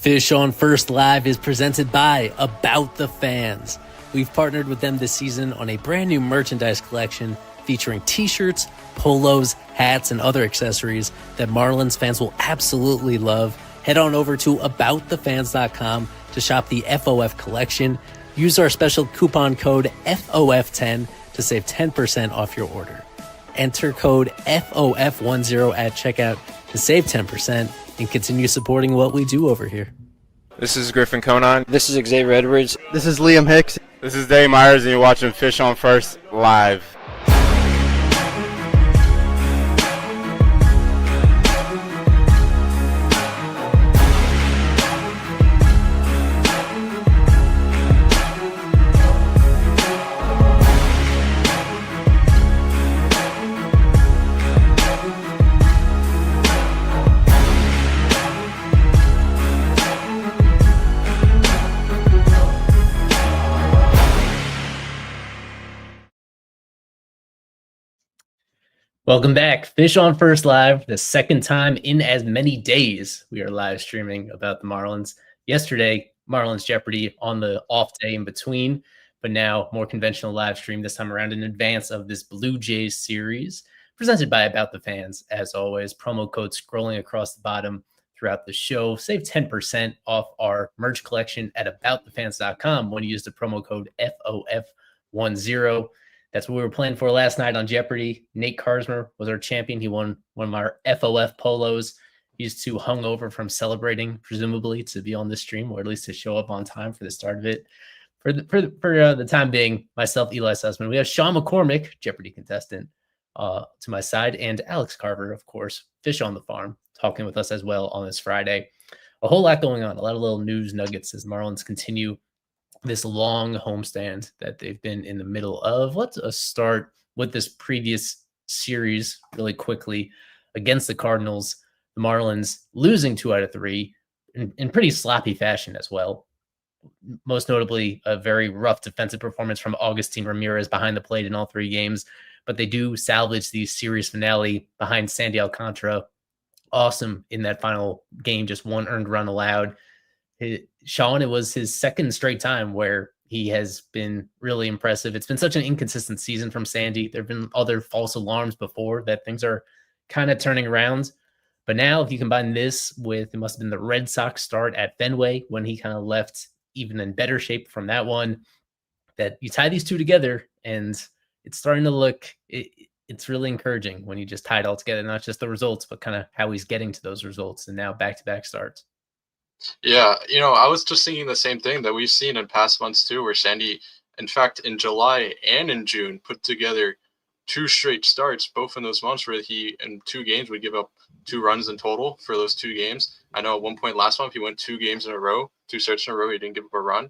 Fish on First Live is presented by About the Fans. We've partnered with them this season on a brand new merchandise collection featuring t-shirts, polos, hats, and other accessories that Marlins fans will absolutely love. Head on over to aboutthefans.com to shop the FOF collection. Use our special coupon code FOF10 to save 10% off your order. Enter code FOF10 at checkout to save 10% and continue supporting what we do over here. This is Griffin Conan. This is Xavier Edwards. This is Liam Hicks. This is Dave Myers, and you're watching Fish on First Live. Welcome back. Fish on First Live, the second time in as many days we are live streaming about the Marlins. Yesterday, Marlins Jeopardy on the off day in between, but now more conventional live stream this time around in advance of this Blue Jays series presented by About the Fans. As always, promo code scrolling across the bottom throughout the show. Save 10% off our merch collection at aboutthefans.com when you use the promo code FOF10. That's what we were playing for last night on Jeopardy. Nate Karsmer was our champion. He won one of our FOF polos. He's too hungover from celebrating, presumably, to be on this stream, or at least to show up on time for the start of it. For the time being, myself, Eli Sussman. We have Sean McCormick, Jeopardy contestant, to my side, and Alex Carver, of course, Fish on the Farm, talking with us as well on this Friday. A whole lot going on, a lot of little news nuggets as Marlins continue this long homestand that they've been in the middle of. Let's start with this previous series really quickly against the Cardinals. The Marlins losing 2 out of 3 in pretty sloppy fashion as well. Most notably, a very rough defensive performance from Augustin Ramirez behind the plate in all 3 games. But they do salvage the series finale behind Sandy Alcantara. Awesome in that final game, just 1 earned run allowed. Sean, it was his second straight time where he has been really impressive. It's been such an inconsistent season from Sandy. There have been other false alarms before that things are kind of turning around. But now if you combine this with, it must have been the Red Sox start at Fenway when he kind of left even in better shape from that one, that you tie these two together and it's starting to look, it's really encouraging when you just tie it all together, not just the results, but kind of how he's getting to those results and now back-to-back starts. Yeah, I was just thinking the same thing that we've seen in past months too, where Sandy, in fact, in July and in June, put together 2 straight starts, both in those months where he, in 2 games, would give up 2 runs in total for those 2 games. I know at one point last month, he went 2 games in a row, 2 starts in a row, he didn't give up a run.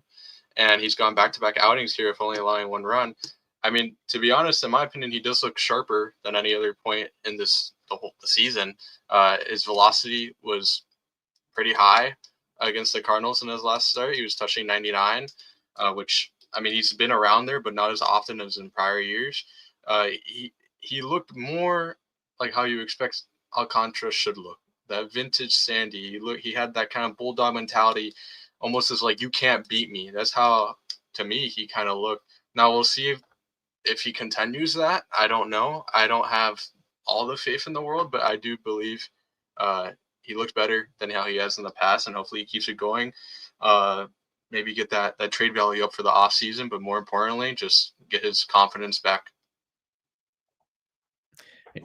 And he's gone back-to-back outings here, if only allowing 1 run. I mean, to be honest, in my opinion, he does look sharper than any other point in the season. His velocity was pretty high against the Cardinals in his last start. He was touching 99, which, I mean, he's been around there, but not as often as in prior years. He looked more like how you expect Alcantara should look. That vintage Sandy. He had that kind of bulldog mentality, almost as like, you can't beat me. That's how, to me, he kind of looked. Now we'll see if he continues that. I don't know. I don't have all the faith in the world, but I do believe he looks better than how he has in the past, and hopefully he keeps it going. Maybe get that trade value up for the offseason, but more importantly, just get his confidence back.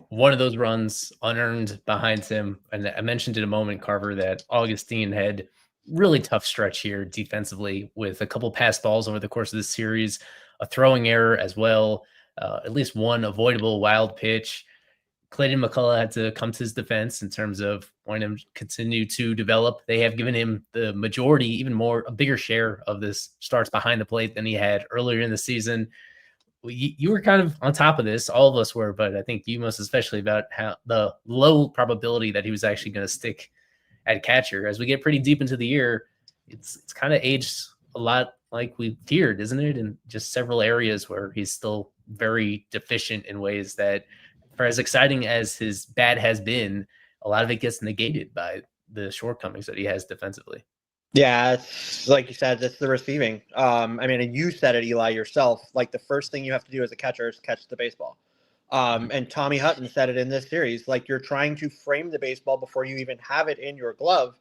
One of those runs unearned behind him, and I mentioned in a moment, Carver, that Augustine had really tough stretch here defensively with a couple passed balls over the course of this series, a throwing error as well, at least 1 avoidable wild pitch. Clayton McCullough had to come to his defense in terms of wanting him to continue to develop. They have given him the majority, even more, a bigger share of this starts behind the plate than he had earlier in the season. You were kind of on top of this, all of us were, but I think you most especially, about how the low probability that he was actually going to stick at catcher. As we get pretty deep into the year, it's kind of aged a lot like we feared, isn't it? In just several areas where he's still very deficient in ways that, for as exciting as his bat has been, a lot of it gets negated by the shortcomings that he has defensively. Yeah, it's like you said, it's the receiving. I mean, and you said it, Eli, yourself. Like the first thing you have to do as a catcher is catch the baseball. And Tommy Hutton said it in this series. Like you're trying to frame the baseball before you even have it in your glove.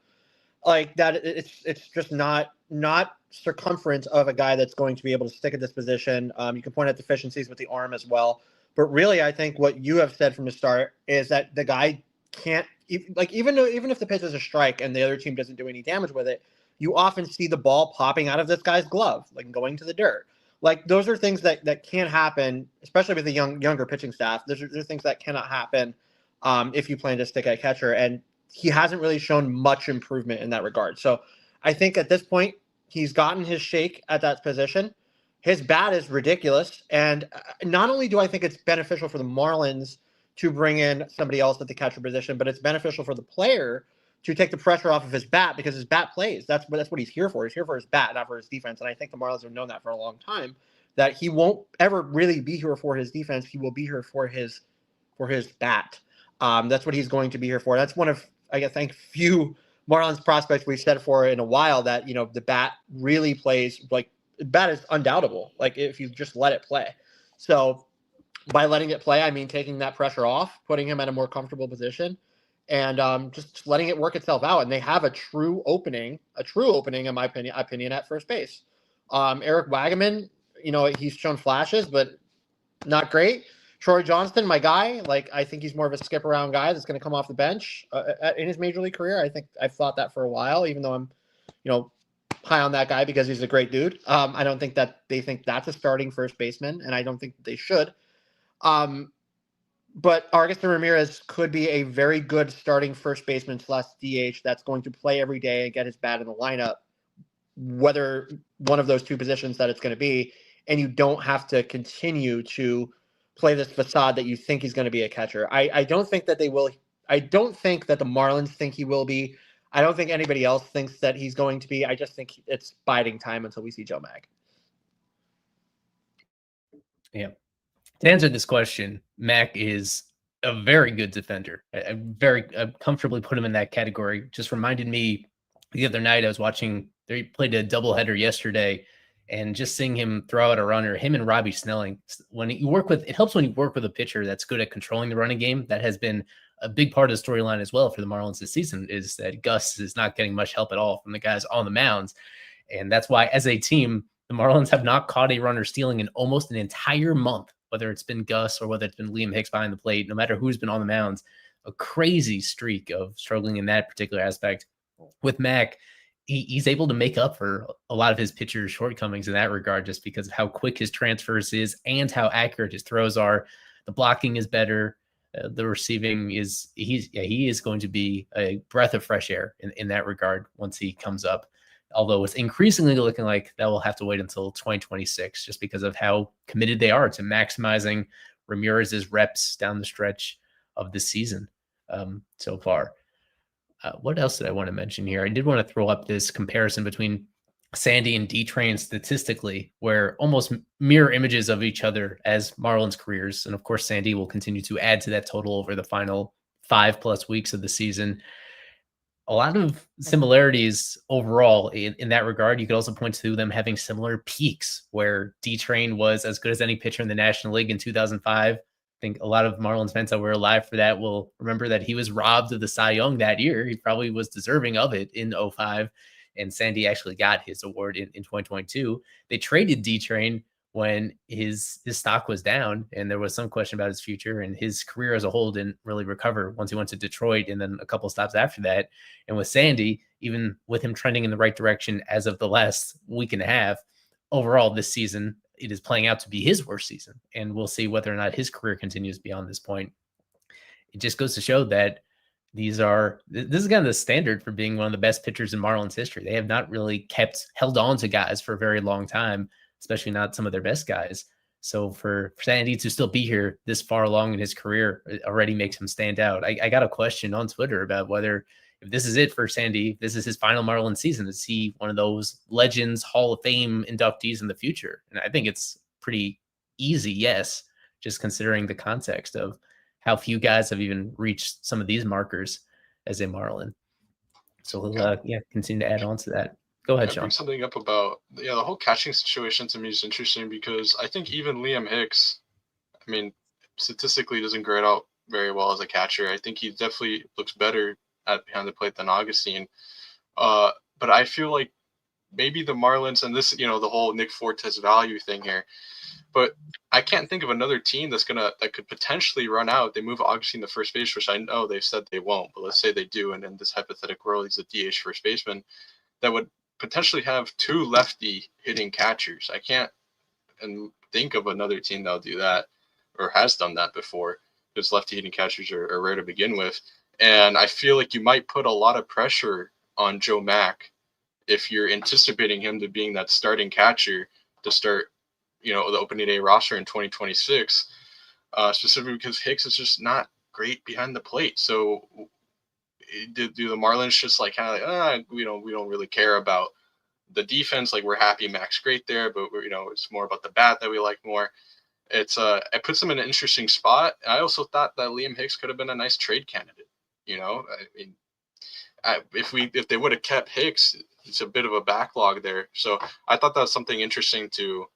Like that, it's just not circumference of a guy that's going to be able to stick at this position. You can point out deficiencies with the arm as well, but really, I think what you have said from the start is that the guy can't like even if the pitch is a strike and the other team doesn't do any damage with it, you often see the ball popping out of this guy's glove, like going to the dirt. Like those are things that can't happen, especially with the younger pitching staff. Those are things that cannot happen if you plan to stick at catcher, and he hasn't really shown much improvement in that regard. So I think at this point he's gotten his shake at that position. His bat is ridiculous, and not only do I think it's beneficial for the Marlins to bring in somebody else at the catcher position, but it's beneficial for the player to take the pressure off of his bat because his bat plays. That's what he's here for. He's here for his bat, not for his defense. And I think the Marlins have known that for a long time, that he won't ever really be here for his defense. He will be here for his bat. That's what he's going to be here for. That's one of, I think, few Marlins prospects we've said for in a while that, the bat really plays. Like, the bat is undoubtable, like if you just let it play. So by letting it play, I mean taking that pressure off, putting him at a more comfortable position, and just letting it work itself out. And they have a true opening, in my opinion, at first base. Eric Wagaman, he's shown flashes, but not great. Troy Johnston, my guy, like I think he's more of a skip around guy that's going to come off the bench in his major league career. I think I've thought that for a while, even though I'm, high on that guy because he's a great dude. I don't think that they think that's a starting first baseman, and I don't think they should. But Augustin Ramirez could be a very good starting first baseman / DH that's going to play every day and get his bat in the lineup, whether one of those two positions that it's going to be. And you don't have to continue to play this facade that you think he's going to be a catcher. I don't think that they will. I don't think that the Marlins think he will be. I don't think anybody else thinks that he's going to be. I just think it's biding time until we see Joe Mag. Yeah. To answer this question, Mac is a very good defender. I comfortably put him in that category. Just reminded me the other night I was watching, they played a doubleheader yesterday, and just seeing him throw out a runner, him and Robbie Snelling, it helps when you work with a pitcher that's good at controlling the running game. That has been a big part of the storyline as well for the Marlins this season, is that Gus is not getting much help at all from the guys on the mounds. And that's why, as a team, the Marlins have not caught a runner stealing in almost an entire month, whether it's been Gus or whether it's been Liam Hicks behind the plate, no matter who's been on the mounds. A crazy streak of struggling in that particular aspect. With Mac, he's able to make up for a lot of his pitcher's shortcomings in that regard, just because of how quick his transfers is and how accurate his throws are. The blocking is better. The receiving is, he is going to be a breath of fresh air in that regard once he comes up. Although it's increasingly looking like that will have to wait until 2026, just because of how committed they are to maximizing Ramirez's reps down the stretch of the season so far. What else did I want to mention here? I did want to throw up this comparison between Sandy and D-Train statistically, where almost mirror images of each other as Marlins careers. And of course, Sandy will continue to add to that total over the final 5+ weeks of the season. A lot of similarities overall in that regard. You could also point to them having similar peaks, where D-Train was as good as any pitcher in the National League in 2005. I think a lot of Marlins fans that were alive for that will remember that he was robbed of the Cy Young that year. He probably was deserving of it in 2005, and Sandy actually got his award in 2022. They traded D-Train when his stock was down and there was some question about his future, and his career as a whole didn't really recover once he went to Detroit and then a couple stops after that. And with Sandy, even with him trending in the right direction as of the last week and a half, overall this season, it is playing out to be his worst season. And we'll see whether or not his career continues beyond this point. It just goes to show that this is kind of the standard for being one of the best pitchers in Marlins history. They have not really held on to guys for a very long time, especially not some of their best guys. So for Sandy to still be here this far along in his career, it already makes him stand out. I got a question on Twitter about whether, if this is it for Sandy, this is his final Marlins season, is he one of those Legends Hall of Fame inductees in the future? And I think it's pretty easy, yes, just considering the context of how few guys have even reached some of these markers as a Marlin. So we'll continue to add on to that. Go ahead, I Sean. bring something up about the whole catching situation to me is interesting because I think even Liam Hicks, I mean, statistically doesn't grade out very well as a catcher. I think he definitely looks better at behind the plate than Augustine. But I feel like maybe the Marlins and this, the whole Nick Fortes value thing here. But I can't think of another team that could potentially run out. They move Augustine to first base, which I know they've said they won't, but let's say they do, and in this hypothetical world, he's a DH first baseman that would potentially have two lefty hitting catchers. I can't think of another team that'll do that or has done that before, because lefty hitting catchers are rare to begin with. And I feel like you might put a lot of pressure on Joe Mack if you're anticipating him to being that starting catcher to start, the opening day roster in 2026, specifically because Hicks is just not great behind the plate. So do the Marlins just like kind of like, we don't really care about the defense? Like, we're happy Mac's great there, but it's more about the bat that we like more. It puts them in an interesting spot. I also thought that Liam Hicks could have been a nice trade candidate. I mean, if they would have kept Hicks, it's a bit of a backlog there. So I thought that was something interesting to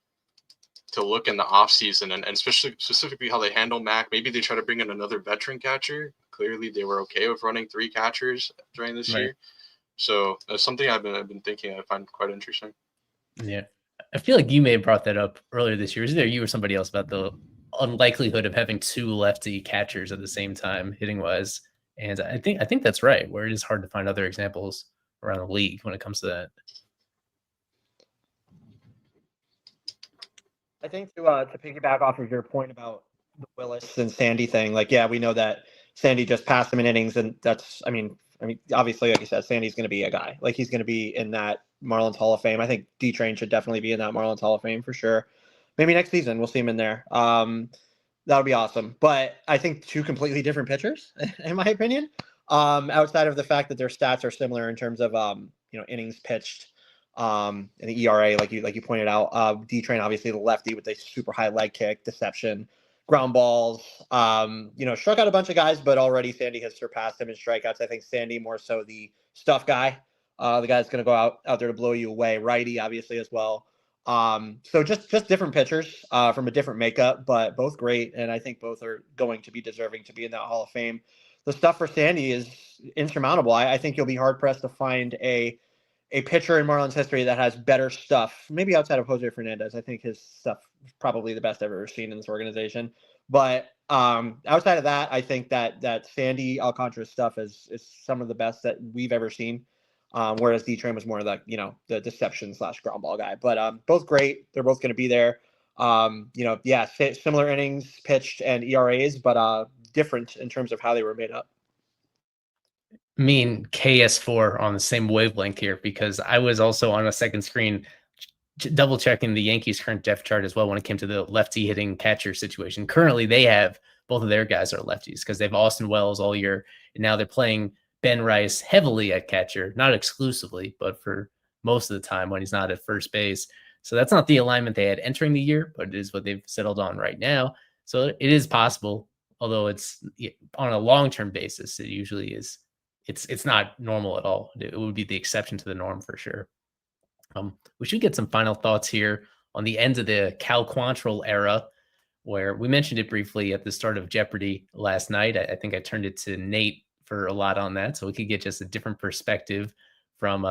look in the offseason, and especially specifically how they handle Mac. Maybe they try to bring in another veteran catcher. Clearly, they were okay with running 3 catchers during this year. So that's something I've been thinking I find quite interesting. Yeah. I feel like you may have brought that up earlier this year. Is either you or somebody else about the unlikelihood of having 2 lefty catchers at the same time hitting wise? And I think that's right, where it is hard to find other examples around the league when it comes to that. I think to piggyback off of your point about the Willis and Sandy thing, like, yeah, we know that Sandy just passed him in innings, and that's, I mean, obviously, like you said, Sandy's going to be a guy. Like, he's going to be in that Marlins Hall of Fame. I think D-Train should definitely be in that Marlins Hall of Fame for sure. Maybe next season we'll see him in there. That would be awesome. But I think 2 completely different pitchers, in my opinion. Outside of the fact that their stats are similar in terms of innings pitched. And the ERA, like you pointed out, D-Train, obviously the lefty with a super high leg kick, deception, ground balls, struck out a bunch of guys, but already Sandy has surpassed him in strikeouts. I think Sandy more so the stuff guy, the guy that's going to go out there to blow you away. Righty, obviously, as well. So just different pitchers from a different makeup, but both great. And I think both are going to be deserving to be in that Hall of Fame. The stuff for Sandy is insurmountable. I think you'll be hard pressed to find a pitcher in Marlins history that has better stuff, maybe outside of Jose Fernandez. I think his stuff is probably the best I've ever seen in this organization. But outside of that, I think that Sandy Alcantara's stuff is some of the best that we've ever seen. Whereas D-Train was more of the deception / ground ball guy. But both great. They're both going to be there. Similar innings pitched and ERAs, but different in terms of how they were made up. Me and KS4 on the same wavelength here, because I was also on a second screen double checking the Yankees' current depth chart as well when it came to the lefty hitting catcher situation. Currently, they have both of their guys are lefties because they have Austin Wells all year, and now they're playing Ben Rice heavily at catcher, not exclusively, but for most of the time when he's not at first base. So that's not the alignment they had entering the year, but it is what they've settled on right now. So it is possible, although it's on a long-term basis, it usually is. It's not normal at all. It would be the exception to the norm for sure. We should get some final thoughts here on the end of the Cal Quantrill era, where we mentioned it briefly at the start of Jeopardy last night. I think I turned it to Nate for a lot on that, so we could get just a different perspective from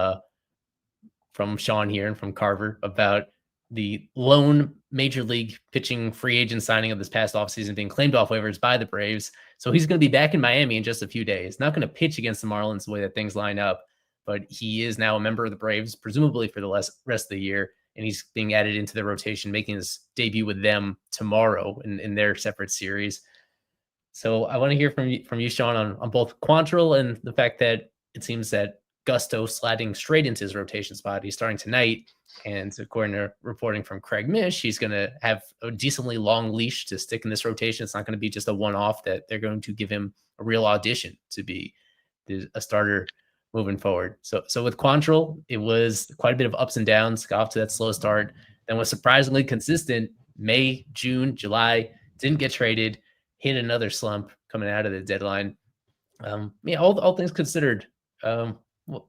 Sean here and from Carver about the lone major league pitching free agent signing of this past offseason being claimed off waivers by the Braves. So he's going to be back in Miami in just a few days. Not going to pitch against the Marlins the way that things line up, but he is now a member of the Braves, presumably for the rest of the year, and he's being added into the rotation, making his debut with them tomorrow in their separate series. So I want to hear from you, Sean, on both Quantrill and the fact that it seems that Gusto sliding straight into his rotation spot. He's starting tonight, and according to reporting from Craig Mish, he's going to have a decently long leash to stick in this rotation. It's not going to be just a one-off, that they're going to give him a real audition to be a starter moving forward. So with Quantrill, it was quite a bit of ups and downs, got off to that slow start, then was surprisingly consistent May, June, July, didn't get traded, hit another slump coming out of the deadline. All things considered,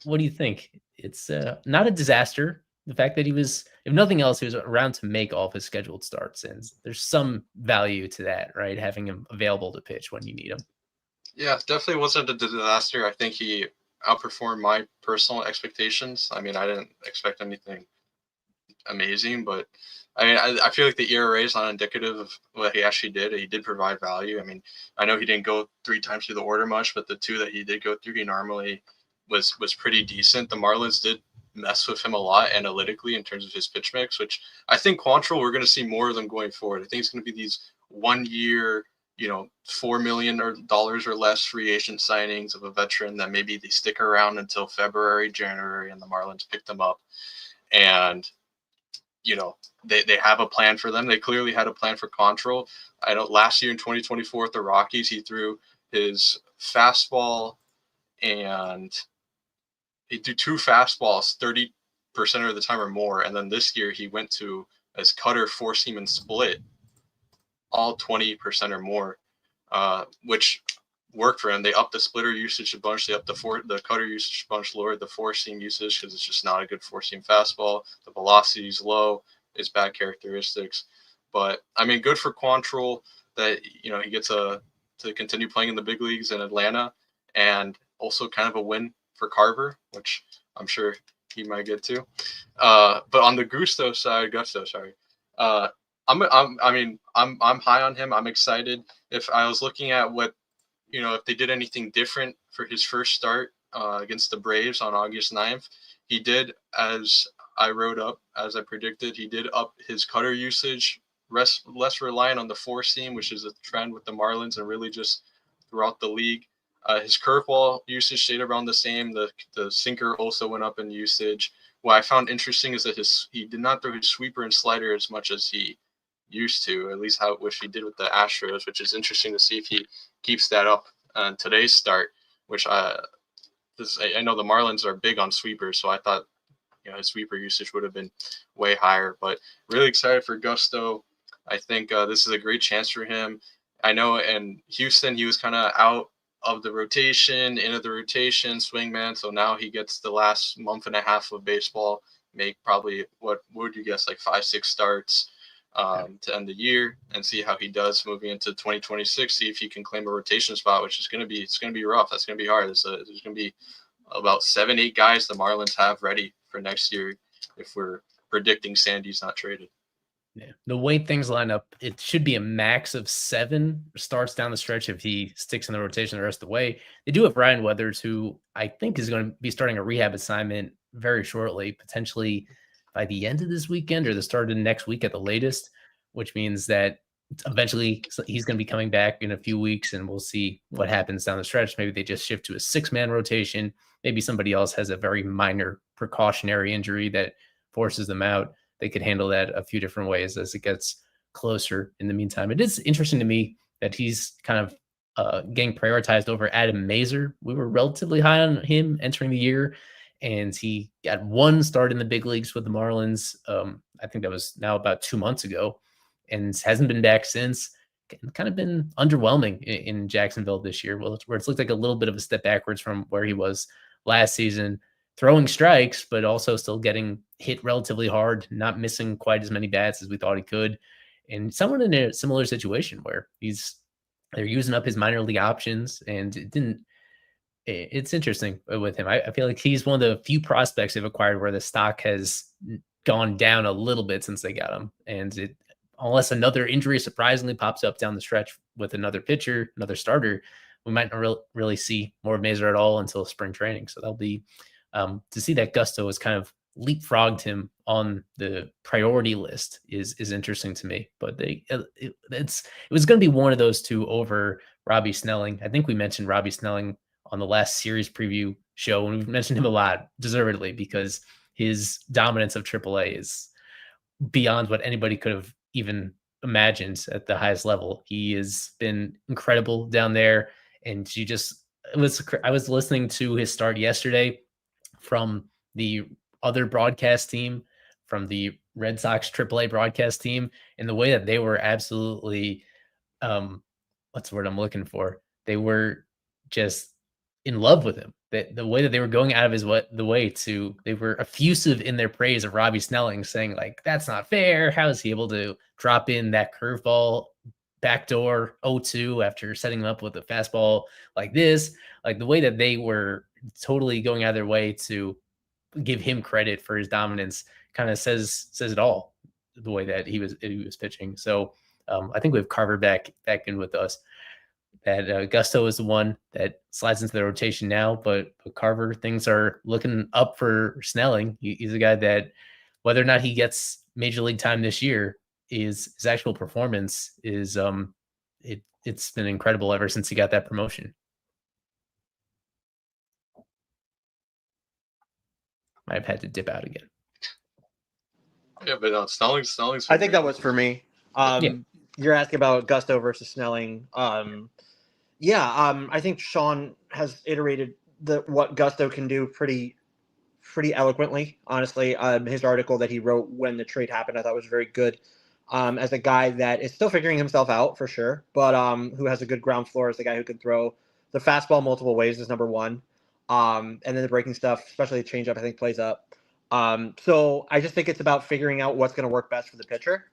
what do you think? it's not a disaster. The fact that he was, if nothing else, he was around to make all of his scheduled starts, and there's some value to that, right? Having him available to pitch when you need him. Yeah, definitely wasn't a disaster. I think he outperformed my personal expectations. I mean, I didn't expect anything amazing, but I mean, I feel like the ERA is not indicative of what he actually did. He did provide value. I mean, I know he didn't go 3 times through the order much, but the 2 that he did go through, he normally was pretty decent. The Marlins did mess with him a lot analytically in terms of his pitch mix, which I think Quantrill, we're going to see more of them going forward. I think it's going to be these 1 year, $4 million or less free agent signings of a veteran that maybe they stick around until February, January, and the Marlins pick them up. And they have a plan for them. They clearly had a plan for Quantrill. I know last year in 2024 with the Rockies, he threw his fastball and he threw 2 fastballs 30% of the time or more. And then this year he went to his cutter, four seam, and split all 20% or more, which worked for him. They upped the splitter usage a bunch. They upped the cutter usage a bunch, lowered the four seam usage because it's just not a good four seam fastball. The velocity is low. It's bad characteristics. But I mean, good for Quantrill that he gets to continue playing in the big leagues in Atlanta, and also kind of a win for Carver, which I'm sure he might get to. But on the Gusto side, I'm high on him. I'm excited. If I was looking at what if they did anything different for his first start against the Braves on August 9th, he did, as I wrote up, as I predicted, he did up his cutter usage, less reliant on the four seam, which is a trend with the Marlins and really just throughout the league. His curveball usage stayed around the same. The sinker also went up in usage. What I found interesting is that he did not throw his sweeper and slider as much as he used to, at least which he did with the Astros, which is interesting to see if he keeps that up on today's start, which I know the Marlins are big on sweepers, so I thought his sweeper usage would have been way higher. But really excited for Gusto. I think this is a great chance for him. I know in Houston he was kind of out of the rotation, into the rotation, swingman, so now he gets the last month and a half of baseball, make probably, what would you guess, like 5-6 starts to end the year, and see how he does moving into 2026. See if he can claim a rotation spot, which is going to be rough. That's going to be hard. There's going to be about 7-8 guys the Marlins have ready for next year if we're predicting Sandy's not traded. Yeah. The way things line up, it should be a max of 7 starts down the stretch if he sticks in the rotation the rest of the way. They do have Ryan Weathers, who I think is going to be starting a rehab assignment very shortly, potentially by the end of this weekend or the start of next week at the latest, which means that eventually he's going to be coming back in a few weeks, and we'll see what happens down the stretch. Maybe they just shift to a 6-man rotation. Maybe somebody else has a very minor precautionary injury that forces them out. They could handle that a few different ways as it gets closer. In the meantime, it is interesting to me that he's kind of getting prioritized over Adam Mazur. We were relatively high on him entering the year, and he got 1 start in the big leagues with the Marlins. I think that was now about 2 months ago, and hasn't been back since. Kind of been underwhelming in Jacksonville this year, where it's looked like a little bit of a step backwards from where he was last season, throwing strikes, but also still getting hit relatively hard, not missing quite as many bats as we thought he could. And someone in a similar situation where they're using up his minor league options, and it's interesting with him. I feel like he's one of the few prospects they've acquired where the stock has gone down a little bit since they got him. And unless another injury surprisingly pops up down the stretch with another pitcher, another starter, we might not really see more of Mazur at all until spring training. So that'll be to see that Gusto has kind of leapfrogged him on the priority list is interesting to me. But it was going to be one of those two over Robbie Snelling. I think we mentioned Robbie Snelling on the last series preview show, and we've mentioned him a lot, deservedly, because his dominance of AAA is beyond what anybody could have even imagined at the highest level. He has been incredible down there, and I was listening to his start yesterday from the other broadcast team, from the Red Sox AAA broadcast team, and the way that they were absolutely, what's the word I'm looking for? They were just in love with him. that the way that they were going out of the way to, they were effusive in their praise of Robbie Snelling, saying like, that's not fair. How is he able to drop in that curveball backdoor 0-2 after setting him up with a fastball like this? Like the way that they were totally going out of their way to give him credit for his dominance kind of says it all, the way that he was pitching. So I think we have Carver back in with us. That Gusto is the one that slides into the rotation now, but Carver, things are looking up for Snelling. He's a guy that, whether or not he gets major league time this year, his actual performance is it's been incredible ever since he got that promotion. I've had to dip out again. Yeah, but no, Snelling's. I think that was for me. Yeah. You're asking about Gusto versus Snelling. I think Sean has iterated what Gusto can do pretty eloquently. Honestly, his article that he wrote when the trade happened, I thought was very good. As a guy that is still figuring himself out for sure, but who has a good ground floor as a guy who can throw the fastball multiple ways is number one. And then the breaking stuff, especially the changeup, I think plays up. So I just think it's about figuring out what's going to work best for the pitcher,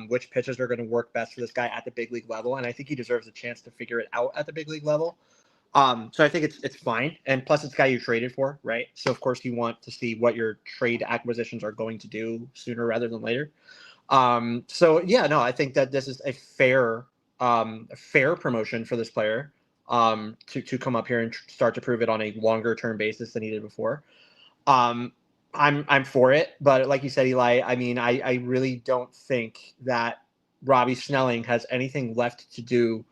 which pitches are going to work best for this guy at the big league level. And I think he deserves a chance to figure it out at the big league level. So I think it's fine. And plus it's a guy you traded for, right? So of course you want to see what your trade acquisitions are going to do sooner rather than later. I think that this is a fair promotion for this player, to come up here and start to prove it on a longer term basis than he did before. I'm for it, but like you said, Eli, I mean, I really don't think that Robbie Snelling has anything left to do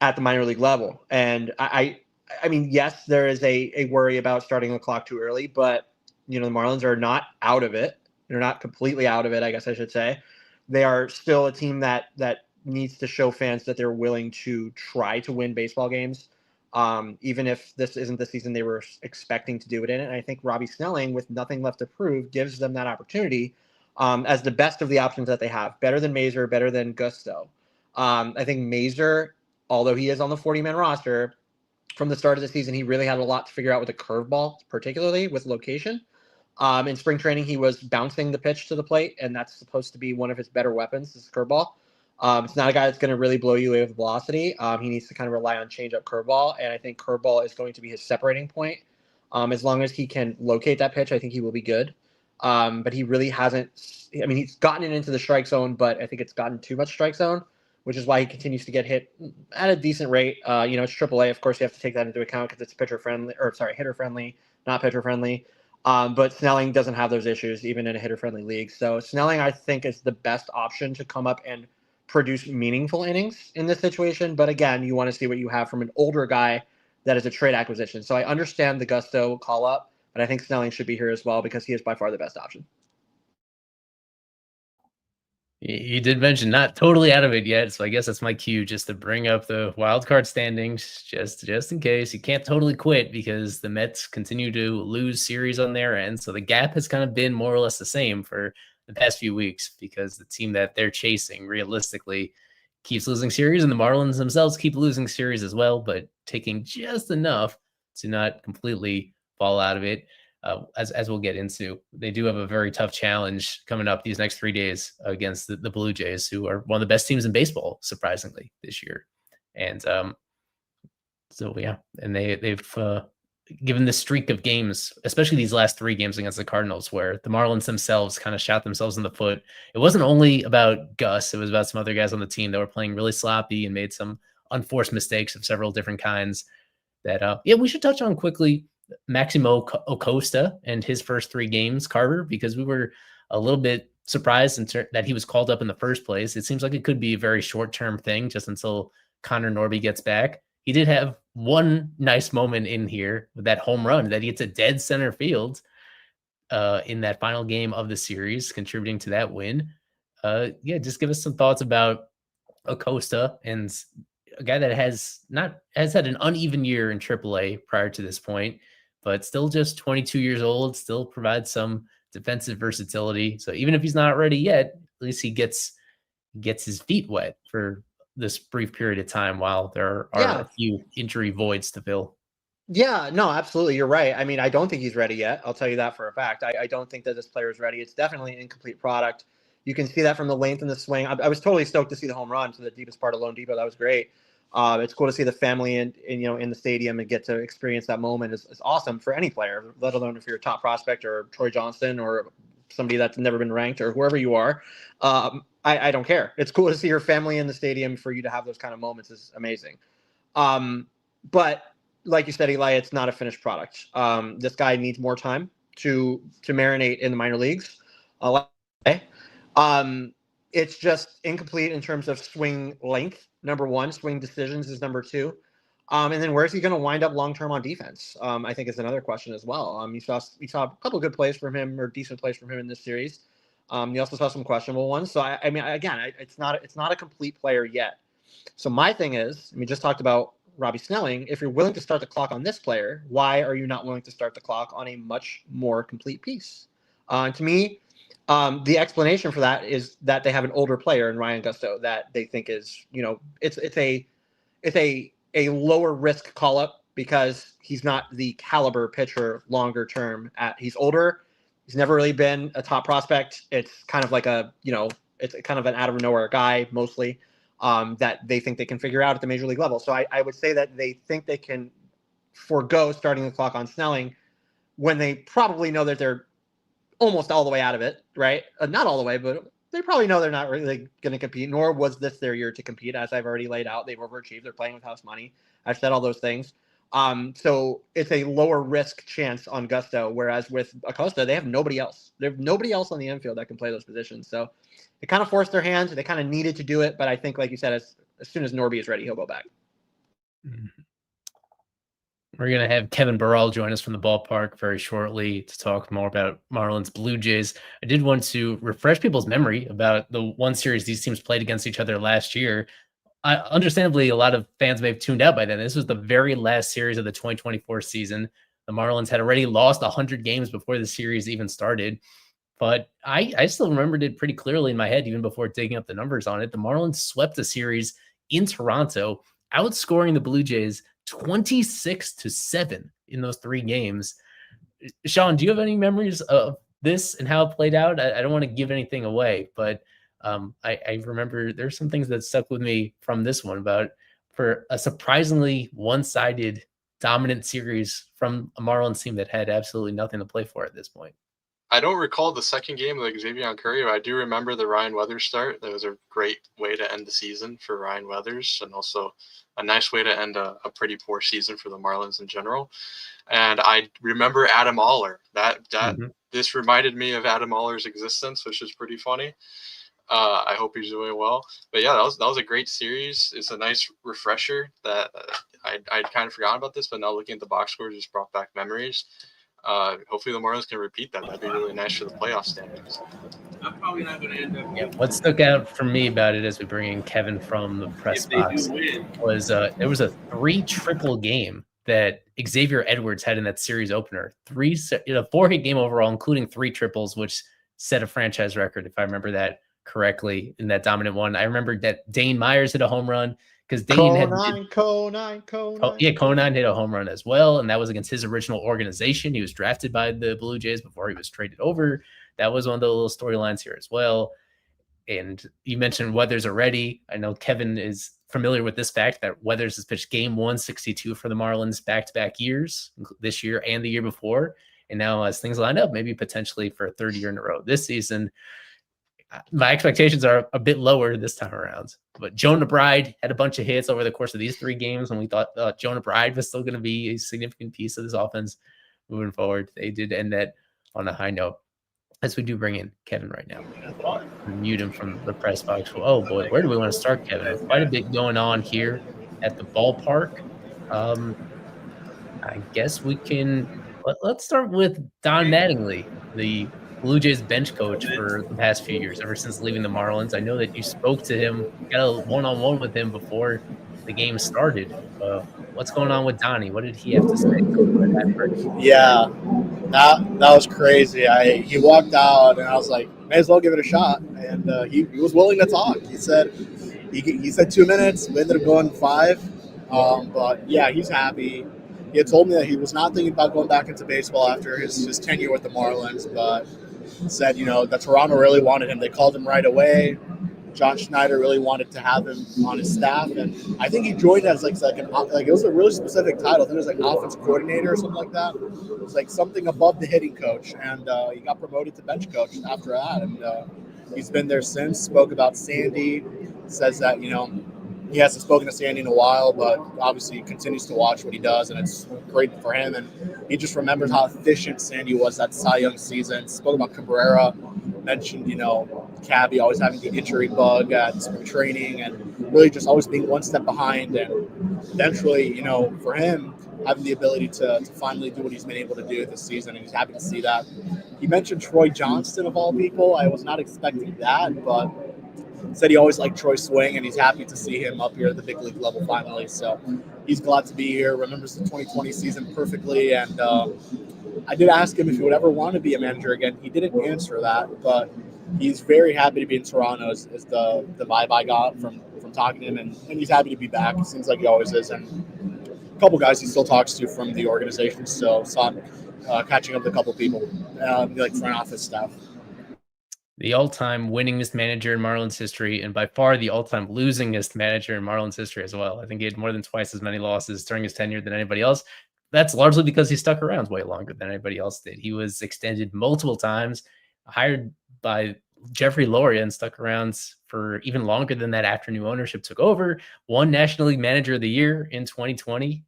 at the minor league level. And I mean, yes, there is a worry about starting the clock too early, but the Marlins are not out of it. They're not completely out of it, I guess I should say. They are still a team that needs to show fans that they're willing to try to win baseball games. Even if this isn't the season they were expecting to do it in. And I think Robbie Snelling, with nothing left to prove, gives them that opportunity as the best of the options that they have. Better than Mazur, better than Gusto. I think Mazur, although he is on the 40-man roster, from the start of the season, he really had a lot to figure out with the curveball, particularly with location. In spring training, he was bouncing the pitch to the plate, and that's supposed to be one of his better weapons, is curveball. It's not a guy that's going to really blow you away with velocity. He needs to kind of rely on changeup, curveball, and I think curveball is going to be his separating point. As long as he can locate that pitch, I think he will be good. But he really hasn't. I mean, he's gotten it into the strike zone, but I think it's gotten too much strike zone, which is why he continues to get hit at a decent rate. It's AAA. Of course, you have to take that into account because it's hitter friendly, not pitcher friendly. But Snelling doesn't have those issues even in a hitter friendly league. So Snelling, I think, is the best option to come up and produce meaningful innings in this situation. But again, you want to see what you have from an older guy that is a trade acquisition. So I understand the Gusto call up, but I think Snelling should be here as well because he is by far the best option. You did mention not totally out of it yet, so I guess that's my cue, just to bring up the wild card standings, just in case. You can't totally quit because the Mets continue to lose series on their end, so the gap has kind of been more or less the same for the past few weeks because the team that they're chasing realistically keeps losing series, and the Marlins themselves keep losing series as well, but taking just enough to not completely fall out of it. As we'll get into, they do have a very tough challenge coming up these next 3 days against the Blue Jays, who are one of the best teams in baseball, surprisingly, this year. And they've given this streak of games, especially these last 3 games against the Cardinals, where the Marlins themselves kind of shot themselves in the foot. It wasn't only about Gus, it was about some other guys on the team that were playing really sloppy and made some unforced mistakes of several different kinds that, we should touch on quickly. Maximo Acosta and his first 3 games, Carver, because we were a little bit surprised that he was called up in the first place. It seems like it could be a very short-term thing just until Connor Norby gets back. He did have one nice moment in here with that home run that he hits a dead center field in that final game of the series, contributing to that win. Just give us some thoughts about Acosta, and a guy that has had an uneven year in AAA prior to this point, but still just 22 years old, still provides some defensive versatility. So even if he's not ready yet, at least he gets his feet wet for this brief period of time while there are a few injury voids to fill. Yeah, no, absolutely. You're right. I mean, I don't think he's ready yet. I'll tell you that for a fact. I don't think that this player is ready. It's definitely an incomplete product. You can see that from the length and the swing. I was totally stoked to see the home run to the deepest part of Lone Depot. That was great. It's cool to see the family in the stadium and get to experience that moment. It's awesome for any player, let alone if you're a top prospect or Troy Johnston or somebody that's never been ranked or whoever you are. I don't care. It's cool to see your family in the stadium. For you to have those kind of moments is amazing. But like you said, Eli, it's not a finished product. This guy needs more time to marinate in the minor leagues. It's just incomplete in terms of swing length. Number one, swing decisions is number two. And then where's he going to wind up long term on defense? I think is another question as well. You saw a couple of good plays from him or decent plays from him in this series. You also saw some questionable ones. So I mean, again, it's not a complete player yet. So my thing is, we just talked about Robbie Snelling. If you're willing to start the clock on this player, why are you not willing to start the clock on a much more complete piece? To me, the explanation for that is that they have an older player in Ryan Gusto that they think is, it's a lower risk call up because he's not the caliber pitcher longer term. He's older. He's never really been a top prospect. It's kind of like it's kind of an out of nowhere guy mostly. That they think they can figure out at the major league level. So I would say that they think they can forego starting the clock on Snelling when they probably know that they're almost all the way out of it, right? Not all the way, but they probably know they're not really going to compete, nor was this their year to compete. As I've already laid out, they've overachieved. They're playing with house money. I've said all those things. So it's a lower risk chance on Gusto, whereas with Acosta, they have nobody else. They have nobody else on the infield that can play those positions. So it kind of forced their hands. They kind of needed to do it, but I think, like you said, as soon as Norby is ready, he'll go back. We're going to have Kevin Burrell join us from the ballpark very shortly to talk more about Marlins Blue Jays. I did want to refresh people's memory about the one series these teams played against each other last year. Understandably, a lot of fans may have tuned out by then. This was the very last series of the 2024 season. The Marlins had already lost 100 games before the series even started. But I still remembered it pretty clearly in my head, even before digging up the numbers on it. The Marlins swept the series in Toronto, outscoring the Blue Jays 26-7 in those 3 games. Sean, do you have any memories of this and how it played out? I don't want to give anything away, but I remember there's some things that stuck with me from this one about for a surprisingly one-sided dominant series from a Marlins team that had absolutely nothing to play for at this point. I don't recall the second game of Xavier Curry, but I do remember the Ryan Weathers start. That was a great way to end the season for Ryan Weathers, and also a nice way to end a pretty poor season for the Marlins in general. And I remember Adam Oller. This reminded me of Adam Oller's existence, which is pretty funny. I hope he's doing well. But yeah, that was a great series. It's a nice refresher that I'd kind of forgotten about this, but now looking at the box score just brought back memories. Hopefully the Marlins can repeat that. That'd be really nice for the playoff standings. I'm probably not going to end up. Yeah, what stuck out for me about it as we bring in Kevin from the press box was there was a 3 triple game that Xavier Edwards had in that series opener. 4-hit game overall, including 3 triples, which set a franchise record, if I remember that correctly, in that dominant one. I remember that Dane Myers hit a home run because Dane Conine hit a home run as well, and that was against his original organization. He was drafted by the Blue Jays before he was traded over. That was one of the little storylines here as well. And you mentioned Weathers already. I know Kevin is familiar with this fact that Weathers has pitched game 162 for the Marlins back-to-back years, this year and the year before. And now as things line up, maybe potentially for a third year in a row this season, my expectations are a bit lower this time around. But Jonah Bride had a bunch of hits over the course of these 3 games, and we thought Jonah Bride was still going to be a significant piece of this offense moving forward. They did end that on a high note. As we do bring in Kevin right now. Mute him from the press box. Oh boy, where do we want to start, Kevin? Quite a bit going on here at the ballpark. I guess we can let's start with Don Mattingly, the Blue Jays bench coach for the past few years, ever since leaving the Marlins. I know that you spoke to him, got a one-on-one with him before the game started. What's going on with Donnie? What did he have to say? Yeah, that was crazy. He walked out, and I was like, may as well give it a shot. And he was willing to talk. He said 2 minutes. We ended up going 5. But yeah, he's happy. He had told me that he was not thinking about going back into baseball after his tenure with the Marlins, but said, that Toronto really wanted him. They called him right away. John Schneider really wanted to have him on his staff, and I think he joined as like it was a really specific title. I think it was like offense coordinator or something like that. It was like something above the hitting coach, and he got promoted to bench coach after that, and he's been there since. Spoke about Sandy, says that he hasn't spoken to Sandy in a while, but obviously he continues to watch what he does, and it's great for him. And he just remembers how efficient Sandy was that Cy Young season. Spoke about Cabrera, mentioned, Cabby always having the injury bug at spring training and really just always being one step behind. And eventually, for him, having the ability to finally do what he's been able to do this season, and he's happy to see that. He mentioned Troy Johnston, of all people. I was not expecting that, but said he always liked Troy Swing, and he's happy to see him up here at the big league level finally. So he's glad to be here, remembers the 2020 season perfectly, and I did ask him if he would ever want to be a manager again. He didn't answer that, but he's very happy to be in Toronto is the vibe I got from talking to him, and he's happy to be back. It seems like he always is, and a couple guys he still talks to from the organization, so saw him catching up with a couple people, like front office staff. The all-time winningest manager in Marlins history, and by far the all-time losingest manager in Marlins history as well. I think he had more than twice as many losses during his tenure than anybody else. That's largely because he stuck around way longer than anybody else did. He was extended multiple times, hired by Jeffrey Loria, and stuck around for even longer than that after new ownership took over. Won National League Manager of the Year in 2020.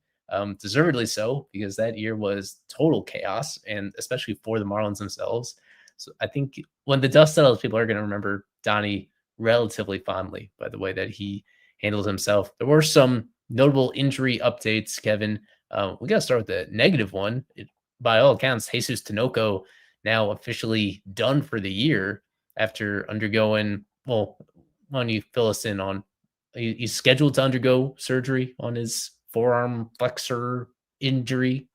Deservedly so, because that year was total chaos, and especially for the Marlins themselves. So I think when the dust settles, people are going to remember Donnie relatively fondly by the way that he handled himself. There were some notable injury updates, Kevin. We got to start with the negative one. By all accounts, Jesus Tinoco now officially done for the year after undergoing, well, why don't you fill us in on, he's scheduled to undergo surgery on his forearm flexor injury.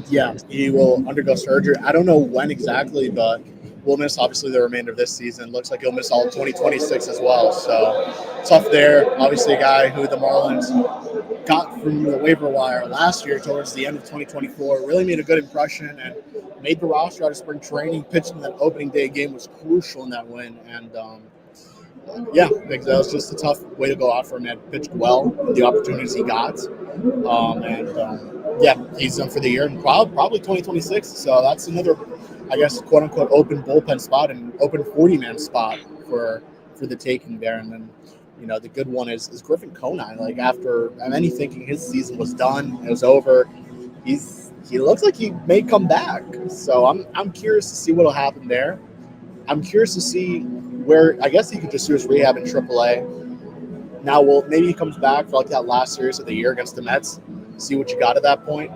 Yeah, he will undergo surgery. I don't know when exactly, but we'll miss obviously the remainder of this season. Looks like he'll miss all of 2026 as well. So tough there. Obviously a guy who the Marlins got from the waiver wire last year towards the end of 2024, really made a good impression and made the roster out of spring training. Pitching in that opening day game was crucial in that win. And that was just a tough way to go out for him. He had pitched well with the opportunities he got. He's done for the year and probably 2026. So that's another, I guess, quote unquote, open bullpen spot and open 40-man spot for the taking there. And then, the good one is Griffin Conine. Like after many thinking his season was done, it was over, he looks like he may come back. So I'm curious to see what'll happen there. I'm curious to see where, I guess he could just do his rehab in AAA. Now, maybe he comes back for like that last series of the year against the Mets. See what you got at that point.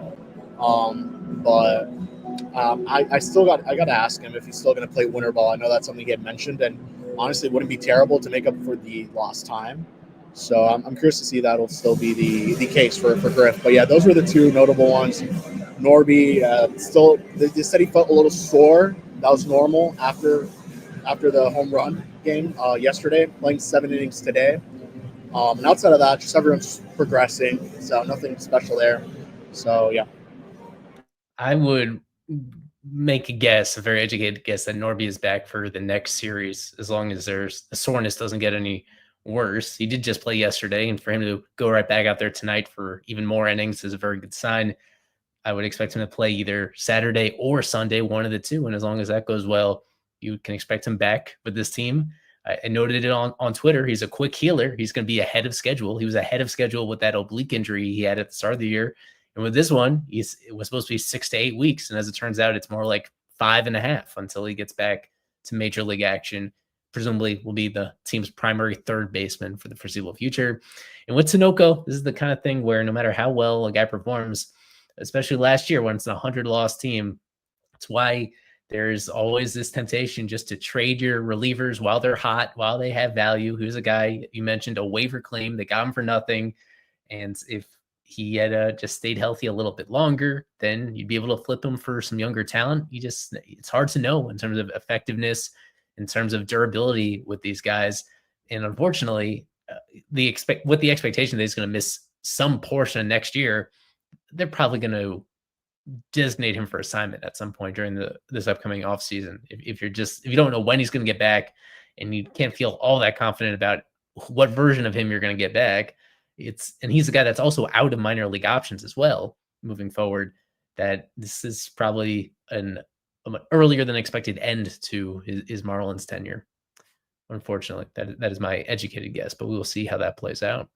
I got to ask him if he's still going to play winter ball. I know that's something he had mentioned, and honestly, it wouldn't be terrible to make up for the lost time. So I'm curious to see that'll still be the case for Griff. But yeah, those were the two notable ones. Norby they said he felt a little sore. That was normal after the home run game yesterday, playing 7 innings today. And outside of that, just everyone's progressing, so nothing special there. So yeah, I would make a very educated guess that Norby is back for the next series, as long as the soreness doesn't get any worse. He did just play yesterday, and for him to go right back out there tonight for even more innings is a very good sign. I would expect him to play either Saturday or Sunday, one of the two, and as long as that goes well, you can expect him back with this team. I noted it on Twitter. He's a quick healer. He's going to be ahead of schedule. He was ahead of schedule with that oblique injury he had at the start of the year. And with this one, it was supposed to be 6 to 8 weeks. And as it turns out, it's more like 5.5 until he gets back to major league action. Presumably will be the team's primary third baseman for the foreseeable future. And with Tinoco, this is the kind of thing where no matter how well a guy performs, especially last year when it's a 100-loss team, it's why there's always this temptation just to trade your relievers while they're hot, while they have value. Who's a guy you mentioned, a waiver claim, they got him for nothing. And if he had just stayed healthy a little bit longer, then you'd be able to flip him for some younger talent. It's hard to know in terms of effectiveness, in terms of durability with these guys. And unfortunately, with the expectation that he's going to miss some portion of next year, they're probably going to designate him for assignment at some point during this upcoming offseason. If you don't know when he's going to get back and you can't feel all that confident about what version of him you're going to get back, and he's a guy that's also out of minor league options as well moving forward, that this is probably an earlier than expected end to his Marlins tenure. Unfortunately, that is my educated guess, but we will see how that plays out.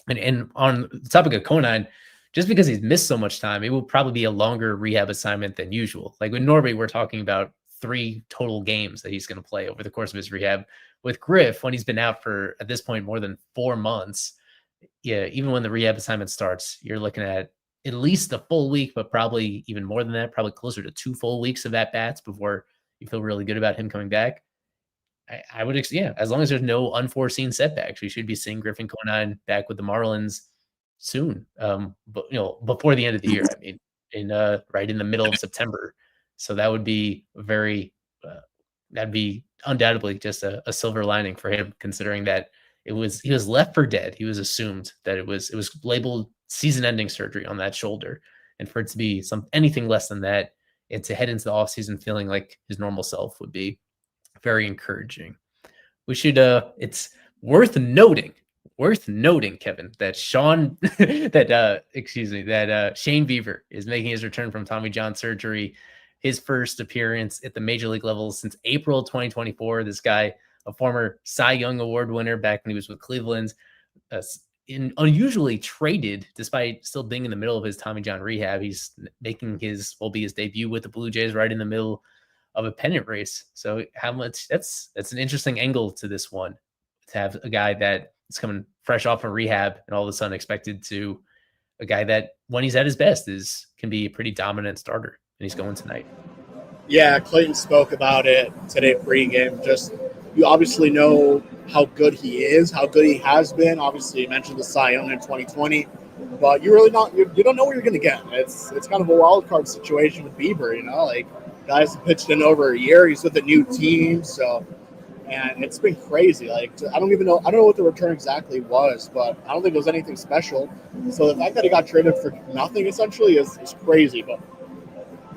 And on the topic of Conine, just because he's missed so much time, it will probably be a longer rehab assignment than usual. Like with Norby, we're talking about 3 total games that he's going to play over the course of his rehab. With Griff, when he's been out for, at this point, more than 4 months, yeah, even when the rehab assignment starts, you're looking at least a full week, but probably even more than that, probably closer to 2 full weeks of at-bats before you feel really good about him coming back. I would, as long as there's no unforeseen setbacks, we should be seeing Griffin Conine back with the Marlins soon. But before the end of the year, I mean, right in the middle of September. So that would be that'd be undoubtedly just a silver lining for him, considering that he was left for dead. He was assumed that it was labeled season-ending surgery on that shoulder, and for it to be anything less than that, and to head into the offseason feeling like his normal self would be very encouraging. We should it's worth noting, Kevin, that Shane Bieber is making his return from Tommy John surgery, his first appearance at the major league level since April 2024. This guy, a former Cy Young Award winner back when he was with Cleveland, unusually traded despite still being in the middle of his Tommy John rehab. He's making his debut with the Blue Jays right in the middle of a pennant race. So that's an interesting angle to this one, to have a guy that is coming fresh off of rehab and all of a sudden expected to a guy that when he's at his best can be a pretty dominant starter, and he's going tonight. Yeah, Clayton spoke about it today pregame. Just, you obviously know how good he is, how good he has been. Obviously, you mentioned the Cy Young in 2020, but you really you don't know what you're going to get. It's kind of a wild card situation with Bieber, like guys pitched in over a year. He's with a new team, and it's been crazy. Like, I don't know what the return exactly was, but I don't think it was anything special. So the fact that he got traded for nothing essentially is crazy. But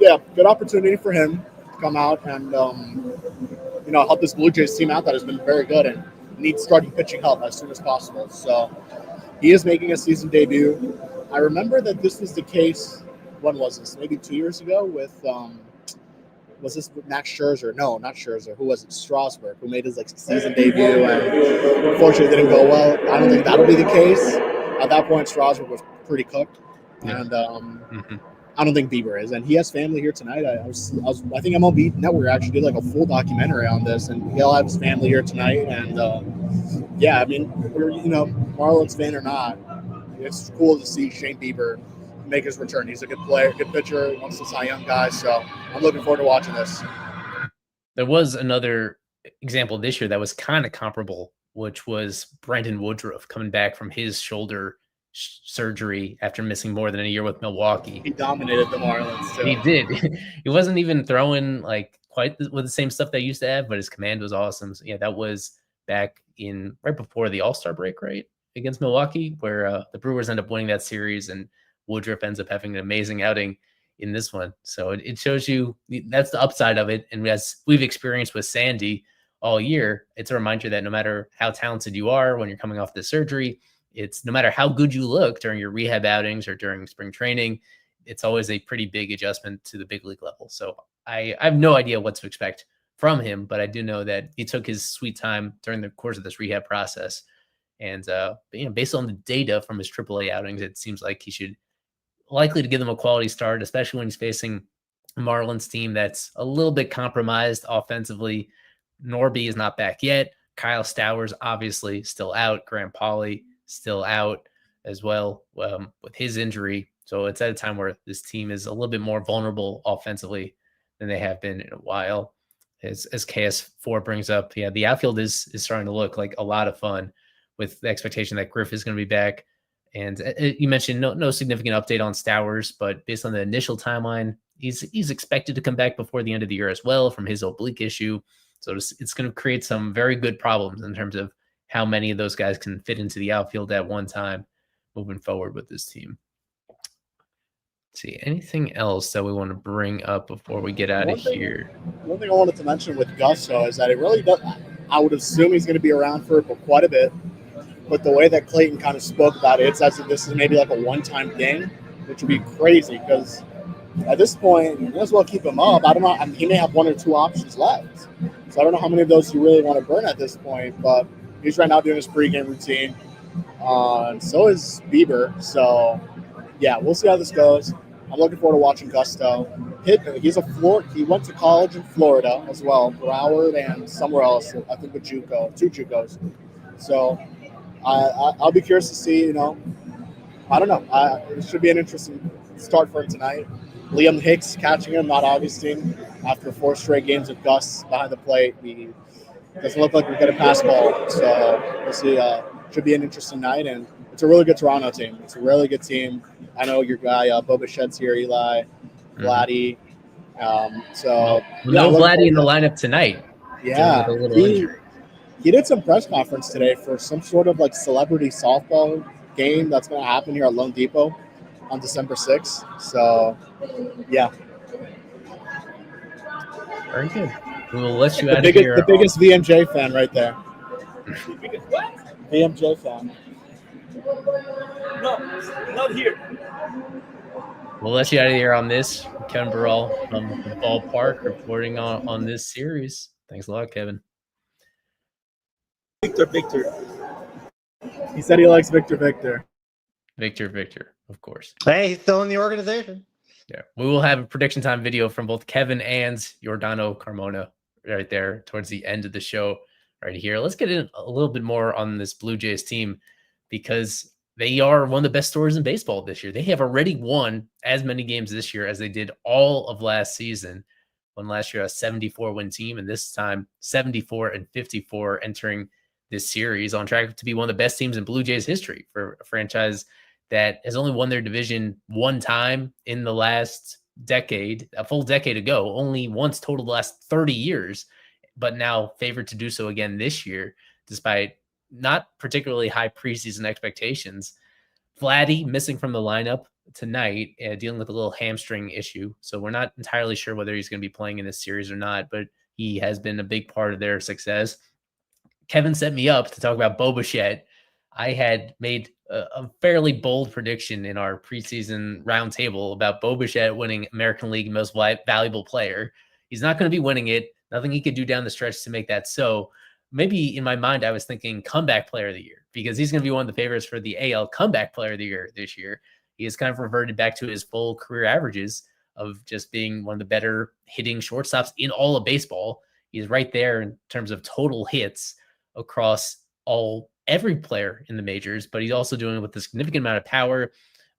yeah, good opportunity for him to come out and help this Blue Jays team out that has been very good and needs starting pitching help as soon as possible. So he is making a season debut. I remember that this was the case. When was this? Maybe 2 years ago with was this with Max Scherzer? No, not Scherzer. Who was it? Strasburg, who made his season debut and unfortunately didn't go well. I don't think that'll be the case. At that point, Strasburg was pretty cooked, and I don't think Bieber is. And he has family here tonight. I think MLB Network actually did like a full documentary on this, and he'll have his family here tonight. And yeah, I mean, we're Marlins fan or not, it's cool to see Shane Bieber make his return. He's a good player, good pitcher, wants to Cy Young guy. So I'm looking forward to watching this. There was another example this year that was kind of comparable, which was Brandon Woodruff coming back from his shoulder surgery after missing more than a year with Milwaukee. He dominated the Marlins too. He did. He wasn't even throwing like quite with the same stuff they used to have, but his command was awesome. So yeah, that was back in right before the All-Star break, right, against Milwaukee, where the Brewers end up winning that series, and Woodruff ends up having an amazing outing in this one. So it shows you that's the upside of it. And as we've experienced with Sandy all year, it's a reminder that no matter how talented you are when you're coming off this surgery, it's no matter how good you look during your rehab outings or during spring training, it's always a pretty big adjustment to the big league level. So I have no idea what to expect from him, but I do know that he took his sweet time during the course of this rehab process. And based on the data from his AAA outings, it seems like he should likely to give them a quality start, especially when he's facing a Marlins team that's a little bit compromised offensively. Norby is not back yet. Kyle Stowers obviously still out. Graham Pauley still out as well with his injury. So it's at a time where this team is a little bit more vulnerable offensively than they have been in a while. As KS4 brings up, yeah, the outfield is starting to look like a lot of fun with the expectation that Griff is going to be back. And you mentioned no significant update on Stowers, but based on the initial timeline, he's expected to come back before the end of the year as well from his oblique issue. So it's going to create some very good problems in terms of how many of those guys can fit into the outfield at one time moving forward with this team. See, anything else that we want to bring up before we get out of here? One thing I wanted to mention with Gusto is that it really does. I would assume he's going to be around for quite a bit. But the way that Clayton kind of spoke about it, it's as if this is maybe like a one-time thing, which would be crazy because at this point, you may as well keep him up. I don't know. I mean, he may have one or two options left. So I don't know how many of those you really want to burn at this point. But he's right now doing his pregame routine. So is Bieber. So, yeah, we'll see how this goes. I'm looking forward to watching Gusto. He went to college in Florida as well, Broward and somewhere else. I think with two JUCOs. So I'll be curious to see. I don't know. It should be an interesting start for him tonight. Liam Hicks catching him, not Augustine. After 4 straight games of Gus behind the plate, he doesn't look like we're going to pass ball. So we'll see. Should be an interesting night, and it's a really good Toronto team. It's a really good team. I know your guy Boba Shed's here, Eli, Vladdy. No Vladdy in the lineup tonight. Yeah, with a little injury. He did some press conference today for some sort of like celebrity softball game that's going to happen here at Lone Depot on December 6th. So, yeah. Very good. We will let you out of here. The biggest VMJ fan right there. VMJ fan. No, not here. We'll let you out of here on this. Kevin Burrell from the ballpark reporting on this series. Thanks a lot, Kevin. Victor. He said he likes Victor. Victor, of course. Hey, he's still in the organization. Yeah. We will have a prediction time video from both Kevin and Giordano Carmona right there towards the end of the show right here. Let's get in a little bit more on this Blue Jays team because they are one of the best stories in baseball this year. They have already won as many games this year as they did all of last season. When last year a 74-win team, and this time 74-54 entering this series, on track to be one of the best teams in Blue Jays history for a franchise that has only won their division one time in the last decade, a full decade ago, only once total the last 30 years, but now favored to do so again this year, despite not particularly high preseason expectations. Vladdy missing from the lineup tonight, dealing with a little hamstring issue. So we're not entirely sure whether he's going to be playing in this series or not, but he has been a big part of their success. Kevin set me up to talk about Bo Bichette. I had made a fairly bold prediction in our preseason roundtable about Bo Bichette winning American League Most Valuable Player. He's not going to be winning it. Nothing he could do down the stretch to make that so. Maybe in my mind, I was thinking comeback player of the year because he's going to be one of the favorites for the AL comeback player of the year this year. He has kind of reverted back to his full career averages of just being one of the better hitting shortstops in all of baseball. He's right there in terms of total hits across every player in the majors, but he's also doing it with a significant amount of power,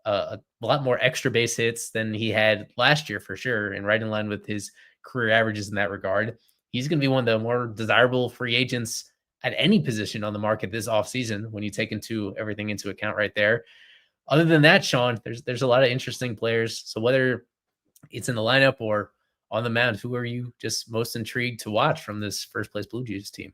a lot more extra base hits than he had last year for sure, and right in line with his career averages in that regard. He's going to be one of the more desirable free agents at any position on the market this offseason when you take everything into account right there. Other than that, Sean, there's a lot of interesting players. So whether it's in the lineup or on the mound, who are you just most intrigued to watch from this first place Blue Jays team?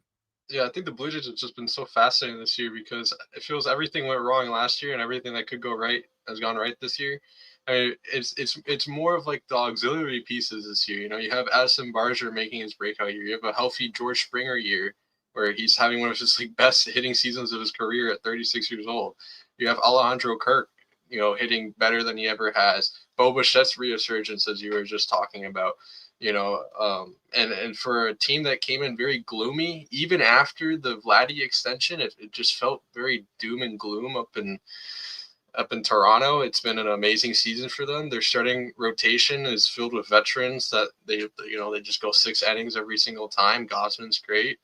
Yeah, I think the Blue Jays have just been so fascinating this year because it feels everything went wrong last year and everything that could go right has gone right this year. I mean, it's more of like the auxiliary pieces this year. You have Addison Barger making his breakout year. You have a healthy George Springer year where he's having one of his best hitting seasons of his career at 36 years old. You have Alejandro Kirk, hitting better than he ever has. Bo Bichette's resurgence, as you were just talking about. And for a team that came in very gloomy, even after the Vladdy extension, it just felt very doom and gloom up in Toronto. It's been an amazing season for them. Their starting rotation is filled with veterans that they just go 6 innings every single time. Gosman's great.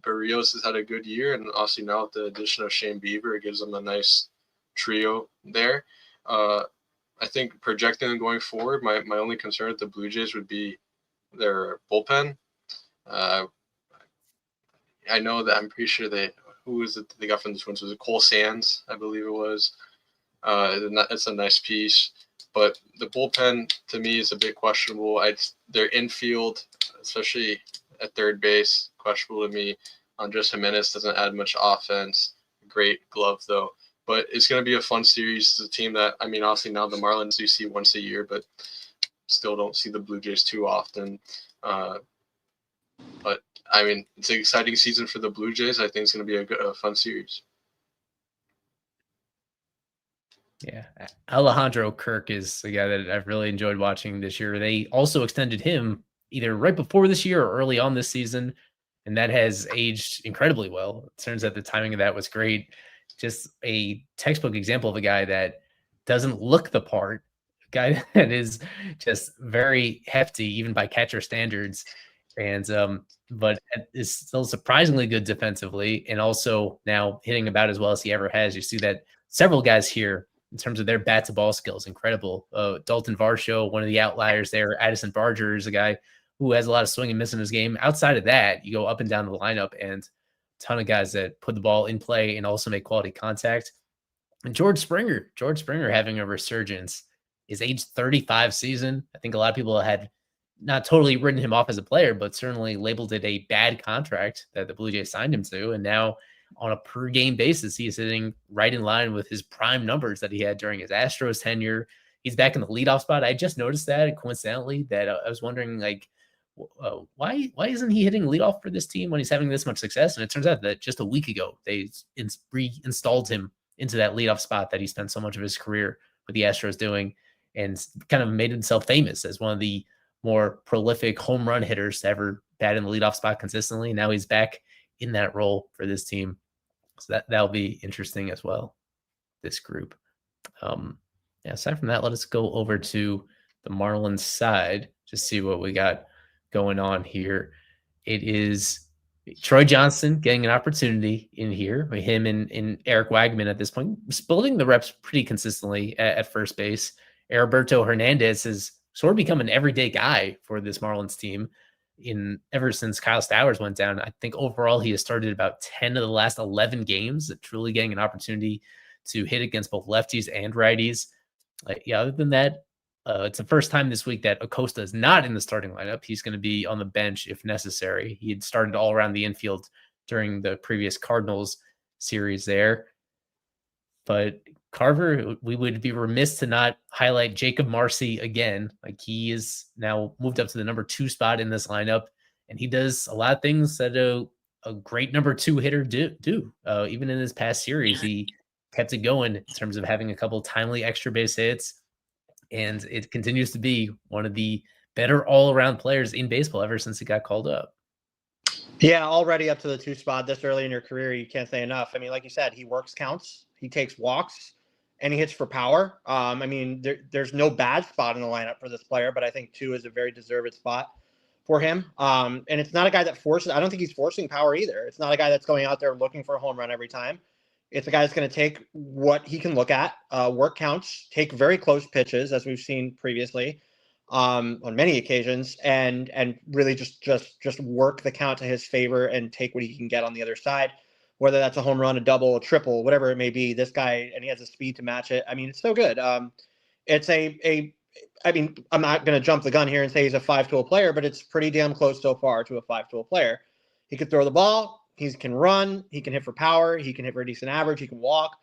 Barrios has had a good year, and also now with the addition of Shane Bieber, it gives them a nice trio there. I think projecting them going forward, my only concern with the Blue Jays would be their bullpen. I know that I'm pretty sure who was it they got from the Twins? Was it Cole Sands? I believe it was. It's a nice piece, but the bullpen to me is a bit questionable. Their infield, especially at third base, questionable to me. Andres Jimenez doesn't add much offense. Great glove though. But it's going to be a fun series. It's a team that, I mean, obviously now the Marlins you see once a year, but still don't see the Blue Jays too often. But I mean, it's an exciting season for the Blue Jays. I think it's going to be a fun series. Yeah, Alejandro Kirk is a guy that I've really enjoyed watching this year. They also extended him either right before this year or early on this season, and that has aged incredibly well. It turns out the timing of that was great. Just a textbook example of a guy that doesn't look the part, a guy that is just very hefty, even by catcher standards, and but is still surprisingly good defensively, and also now hitting about as well as he ever has. You see that several guys here in terms of their bat to ball skills, incredible. Dalton Varsho, one of the outliers there. Addison Barger is a guy who has a lot of swing and miss in his game. Outside of that, you go up and down the lineup and a ton of guys that put the ball in play and also make quality contact. And George Springer having a resurgence. His age 35 season. I think a lot of people had not totally written him off as a player, but certainly labeled it a bad contract that the Blue Jays signed him to. And now on a per game basis, he's sitting right in line with his prime numbers that he had during his Astros tenure. He's back in the leadoff spot. I just noticed that coincidentally that I was wondering like, why isn't he hitting leadoff for this team when he's having this much success? And it turns out that just a week ago, they reinstalled him into that leadoff spot that he spent so much of his career with the Astros doing, and kind of made himself famous as one of the more prolific home run hitters to ever bat in the leadoff spot consistently. Now he's back in that role for this team. So that'll be interesting as well, this group. Aside from that, let us go over to the Marlins side, just see what we got going on here. It is Troy Johnston getting an opportunity in here. Him and Eric Wagman at this point, splitting the reps pretty consistently at first base. Heriberto Hernandez has sort of become an everyday guy for this Marlins team ever since Kyle Stowers went down. I think overall he has started about 10 of the last 11 games, truly getting an opportunity to hit against both lefties and righties. Other than that, it's the first time this week that Acosta is not in the starting lineup. He's going to be on the bench if necessary. He had started all around the infield during the previous Cardinals series there. But Carver, we would be remiss to not highlight Jacob Marcy again. Like, he is now moved up to the number 2 spot in this lineup, and he does a lot of things that a great number 2 hitter do. Even in this past series, he kept it going in terms of having a couple timely extra base hits, and it continues to be one of the better all-around players in baseball ever since he got called up. Yeah, already up to the 2 spot this early in your career, you can't say enough. I mean, like you said, he works counts, he takes walks, and he hits for power. I mean, there's no bad spot in the lineup for this player, but I think 2 is a very deserved spot for him. And it's not a guy that forces. I don't think he's forcing power either. It's not a guy that's going out there looking for a home run every time. It's a guy that's going to take what he can look at, work counts, take very close pitches, as we've seen previously on many occasions, and really just work the count to his favor and take what he can get on the other side. Whether that's a home run, a double, a triple, whatever it may be, this guy, and he has the speed to match it. I mean, it's so good. It's I mean, I'm not going to jump the gun here and say he's a 5-tool player, but it's pretty damn close so far to a 5-tool player. He can throw the ball. He can run. He can hit for power. He can hit for a decent average. He can walk.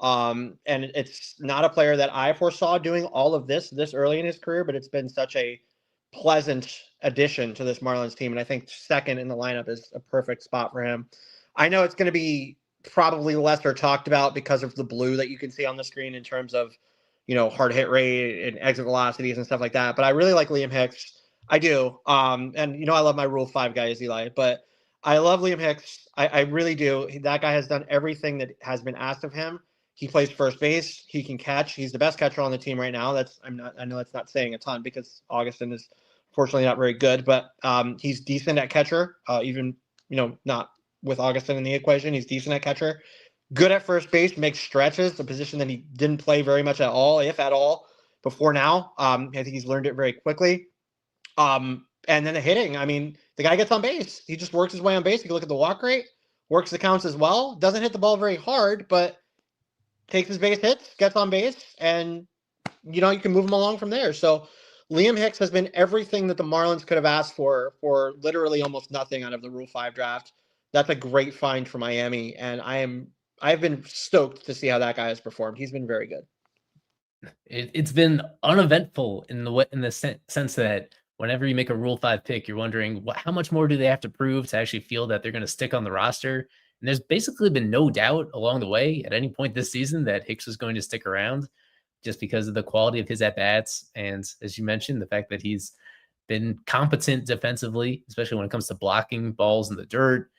And it's not a player that I foresaw doing all of this early in his career, but it's been such a pleasant addition to this Marlins team. And I think second in the lineup is a perfect spot for him. I know it's going to be probably lesser talked about because of the blue that you can see on the screen in terms of, hard hit rate and exit velocities and stuff like that. But I really like Liam Hicks. I do. And, I love my Rule 5 guys, Eli, but I love Liam Hicks. I really do. That guy has done everything that has been asked of him. He plays first base. He can catch. He's the best catcher on the team right now. I know that's not saying a ton because Augustin is fortunately not very good, but he's decent at catcher, even, not with Augustin in the equation. He's decent at catcher, good at first base, makes stretches, a position that he didn't play very much at all, if at all, before now. I think he's learned it very quickly. And then the hitting, I mean, the guy gets on base. He just works his way on base. You can look at the walk rate, works the counts as well. Doesn't hit the ball very hard, but takes his base hits, gets on base, and, you can move him along from there. So Liam Hicks has been everything that the Marlins could have asked for literally almost nothing out of the Rule 5 draft. That's a great find for Miami, and I am I've been stoked to see how that guy has performed. He's been very good. It's been uneventful in the sense that whenever you make a Rule 5 pick, you're wondering how much more do they have to prove to actually feel that they're going to stick on the roster. And there's basically been no doubt along the way at any point this season that Hicks was going to stick around just because of the quality of his at-bats. And as you mentioned, the fact that he's been competent defensively, especially when it comes to blocking balls in the dirt.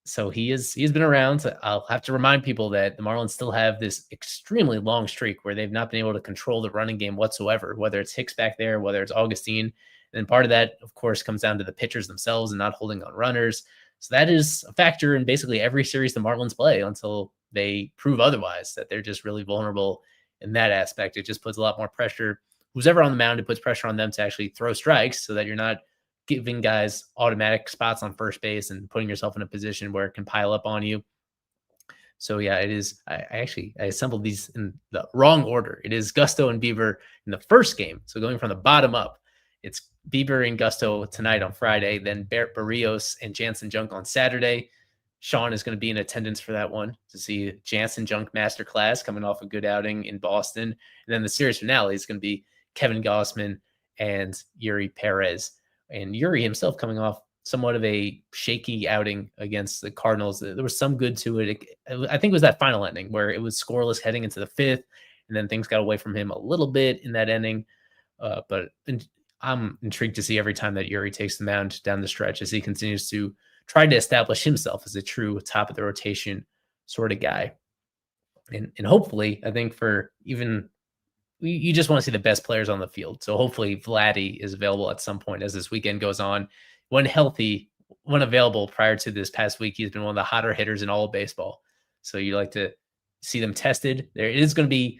So he's been around. I'll have to remind people that the Marlins still have this extremely long streak where they've not been able to control the running game whatsoever, whether it's Hicks back there, whether it's Augustine. And part of that, of course, comes down to the pitchers themselves and not holding on runners. So that is a factor in basically every series the Marlins play until they prove otherwise, that they're just really vulnerable in that aspect. It just puts a lot more pressure. Who's ever on the mound, it puts pressure on them to actually throw strikes so that you're not giving guys automatic spots on first base and putting yourself in a position where it can pile up on you. So yeah, it is. I assembled these in the wrong order. It is Gusto and Bieber in the first game. So going from the bottom up, it's Bieber and Gusto tonight on Friday, then Barrios and Jansen Junk on Saturday. Sean is going to be in attendance for that one to see Jansen Junk masterclass coming off a good outing in Boston. And then the series finale is going to be Kevin Gossman and Yuri Perez. And Yuri himself coming off somewhat of a shaky outing against the Cardinals. There was some good to it. I think it was that final inning where it was scoreless heading into the fifth, and then things got away from him a little bit in that inning. But I'm intrigued to see every time that Yuri takes the mound down the stretch as he continues to try to establish himself as a true top of the rotation sort of guy. And hopefully, I think for even you just want to see the best players on the field. So hopefully Vladdy is available at some point as this weekend goes on. When healthy, when available prior to this past week, he's been one of the hotter hitters in all of baseball. So you like to see them tested. There it is going to be,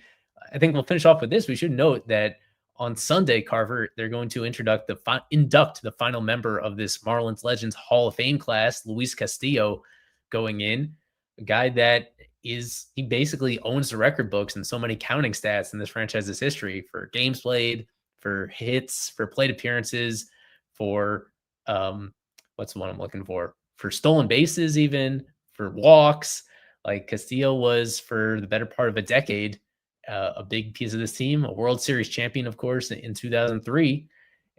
I think we'll finish off with this. We should note that on Sunday, Carver, they're going to induct the final member of this Marlins Legends Hall of Fame class, Luis Castillo, going in, a guy that he basically owns the record books and so many counting stats in this franchise's history for games played, for hits, for plate appearances, for what's the one I'm looking for stolen bases, even for walks. Like Castillo was for the better part of a decade, a big piece of this team, a World Series champion, of course, in 2003.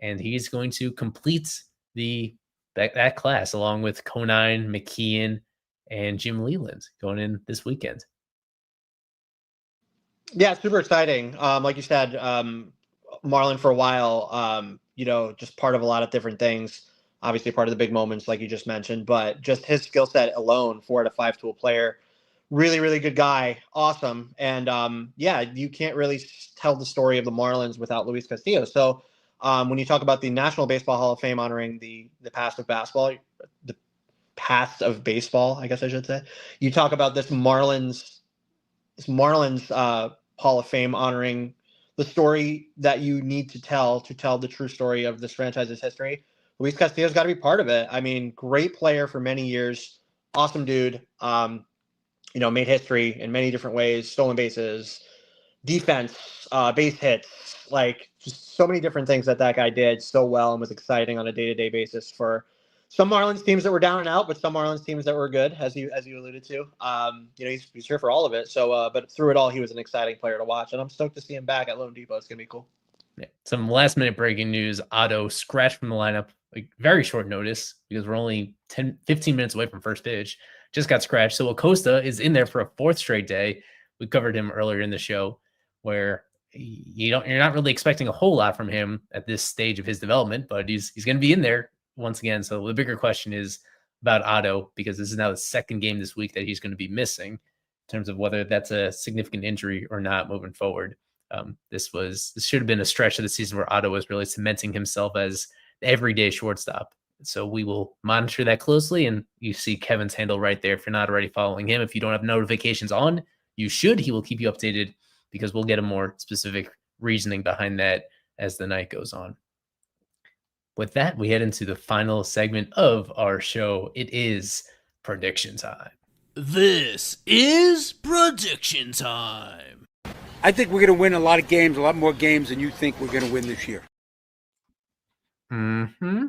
And he's going to complete that class along with Conine, McKeon, and Jim Leland going in this weekend. Yeah, super exciting. Like you said, Marlon for a while, just part of a lot of different things. Obviously part of the big moments, like you just mentioned, but just his skill set alone, 4 out of 5 tool player, really, really good guy. Awesome. And you can't really tell the story of the Marlins without Luis Castillo. So when you talk about the National Baseball Hall of Fame honoring the past of basketball, the past of baseball, I guess I should say. You talk about this Marlins Hall of Fame honoring the story that you need to tell the true story of this franchise's history. Luis Castillo's got to be part of it. I mean, great player for many years, awesome dude. Made history in many different ways, stolen bases, defense, base hits, like just so many different things that guy did so well and was exciting on a day-to-day basis for some Marlins teams that were down and out, but some Marlins teams that were good, as you alluded to. He's here for all of it. So, but through it all, he was an exciting player to watch, and I'm stoked to see him back at Lone Depot. It's gonna be cool. Yeah. Some last-minute breaking news: Otto scratched from the lineup, like very short notice because we're only 15 minutes away from first pitch. Just got scratched. So Acosta is in there for a 4th straight day. We covered him earlier in the show, where you're not really expecting a whole lot from him at this stage of his development, but he's going to be in there once again. So the bigger question is about Otto, because this is now the second game this week that he's going to be missing in terms of whether that's a significant injury or not moving forward. This should have been a stretch of the season where Otto was really cementing himself as the everyday shortstop. So we will monitor that closely, and you see Kevin's handle right there. If you're not already following him, if you don't have notifications on, you should. He will keep you updated because we'll get a more specific reasoning behind that as the night goes on. With that, we head into the final segment of our show. It is prediction time. This is prediction time. I think we're going to win a lot of games, a lot more games than you think we're going to win this year. Mm-hmm.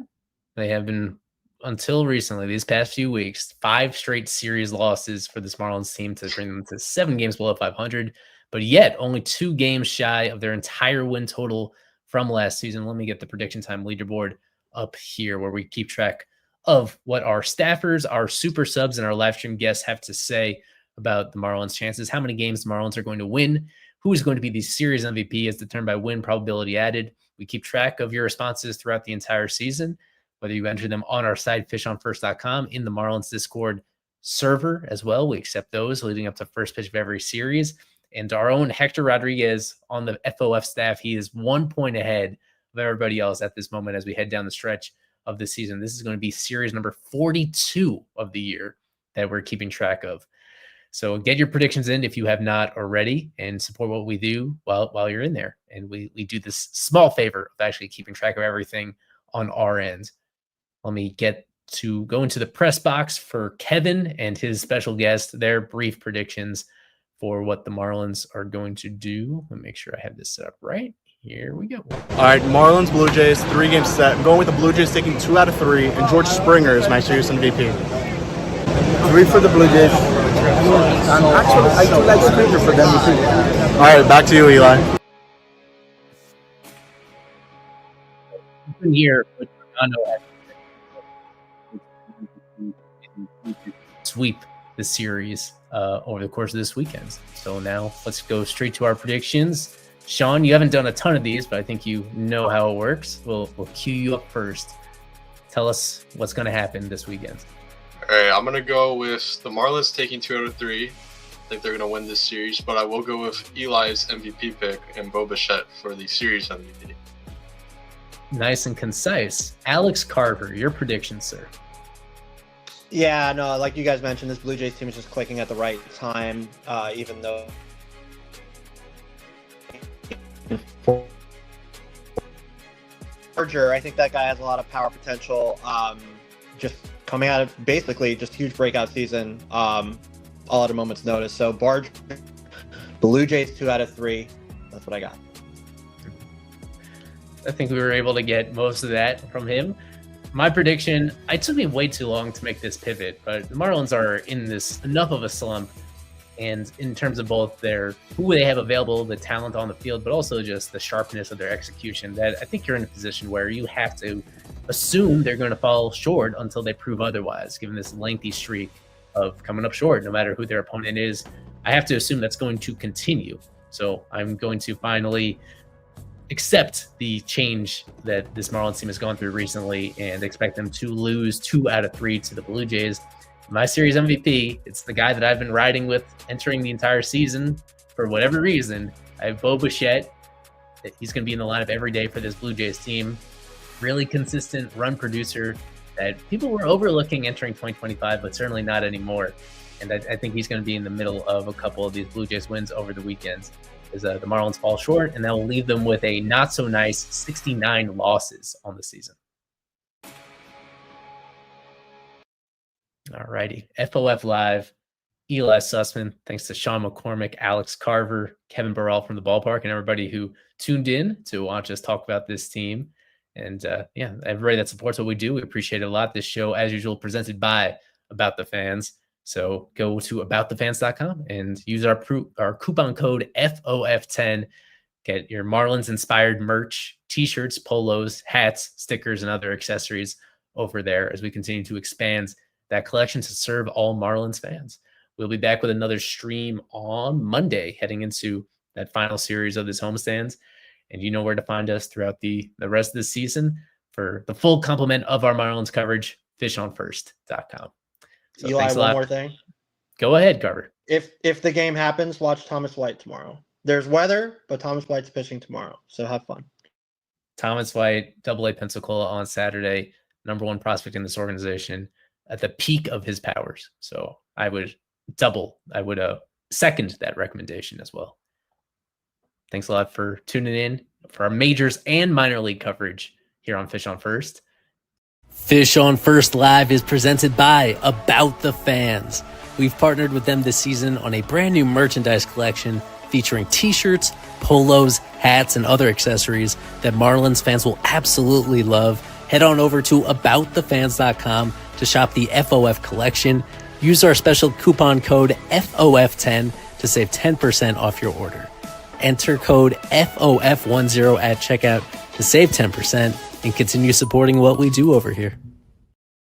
They have been until recently, these past few weeks, 5 straight series losses for this Marlins team to bring them to 7 games below 500, but yet only 2 games shy of their entire win total from last season. Let me get the prediction time leaderboard up here where we keep track of what our staffers, our super subs, and our live stream guests have to say about the Marlins' chances, how many games the Marlins are going to win, who is going to be the series MVP as determined by win probability added. We keep track of your responses throughout the entire season, whether you enter them on our site, fishonfirst.com, in the Marlins Discord server as well. We accept those leading up to first pitch of every series. And our own Hector Rodriguez on the FOF staff, he is 1 point ahead of everybody else at this moment as we head down the stretch of the season. This is going to be series number 42 of the year that we're keeping track of. So get your predictions in if you have not already, and support what we do while you're in there. And we do this small favor of actually keeping track of everything on our end. Let me go into the press box for Kevin and his special guest, their brief predictions for what the Marlins are going to do. Let me make sure I have this set up right. Here we go. All right, Marlins, Blue Jays, 3-game set. I'm going with the Blue Jays taking 2 out of 3, and George Springer is my series MVP. 3 for the Blue Jays. And actually, I do like Springer for them too. All right, back to you, Eli. Here, sweep the series over the course of this weekend. So now let's go straight to our predictions. Sean, you haven't done a ton of these, but I think you know how it works. We'll cue you up first. Tell us what's going to happen this weekend. All right, I'm going to go with the Marlins taking 2 out of 3. I think they're going to win this series, but I will go with Eli's MVP pick and Bo Bichette for the series MVP. Nice and concise. Alex Carver, your prediction, sir. Yeah, no, like you guys mentioned, this Blue Jays team is just clicking at the right time, even though I think that guy has a lot of power potential. Just coming out of basically just huge breakout season, all at a moment's notice. So Barge, Blue Jays 2 out of 3. That's what I got. I think we were able to get most of that from him. My prediction, it took me way too long to make this pivot, but the Marlins are in this enough of a slump, and in terms of both who they have available, the talent on the field, but also just the sharpness of their execution, that I think you're in a position where you have to assume they're going to fall short until they prove otherwise, given this lengthy streak of coming up short, no matter who their opponent is. I have to assume that's going to continue. So I'm going to finally accept the change that this Marlins team has gone through recently and expect them to lose 2 out of 3 to the Blue Jays. My series MVP, it's the guy that I've been riding with entering the entire season for whatever reason. I have Bo Bichette. He's going to be in the lineup every day for this Blue Jays team. Really consistent run producer that people were overlooking entering 2025, but certainly not anymore. And I think he's going to be in the middle of a couple of these Blue Jays wins over the weekends. As the Marlins fall short, and that will leave them with a not so nice 69 losses on the season. All righty, FOF Live, Eli Sussman, thanks to Sean McCormick, Alex Carver, Kevin Burrell from the ballpark, and everybody who tuned in to watch us talk about this team. And everybody that supports what we do, we appreciate it a lot. This show, as usual, presented by About the Fans. So go to aboutthefans.com and use our coupon code FOF10. Get your Marlins-inspired merch, T-shirts, polos, hats, stickers, and other accessories over there as we continue to expand that collection to serve all Marlins fans. We'll be back with another stream on Monday, heading into that final series of this homestands. And you know where to find us throughout the rest of the season for the full complement of our Marlins coverage, fishonfirst.com. So Eli, one more thing. Go ahead, Carver. If the game happens, watch Thomas White tomorrow. There's weather, but Thomas White's pitching tomorrow, so have fun. Thomas White, AA Pensacola on Saturday, #1 prospect in this organization at the peak of his powers. So I would second that recommendation as well. Thanks a lot for tuning in for our majors and minor league coverage here on Fish on First. Fish on First Live is presented by About the Fans. We've partnered with them this season on a brand new merchandise collection featuring t-shirts, polos, hats, and other accessories that Marlins fans will absolutely love. Head on over to aboutthefans.com to shop the FOF collection. Use our special coupon code FOF10 to save 10% off your order. Enter code FOF10 at checkout to save 10% and continue supporting what we do over here.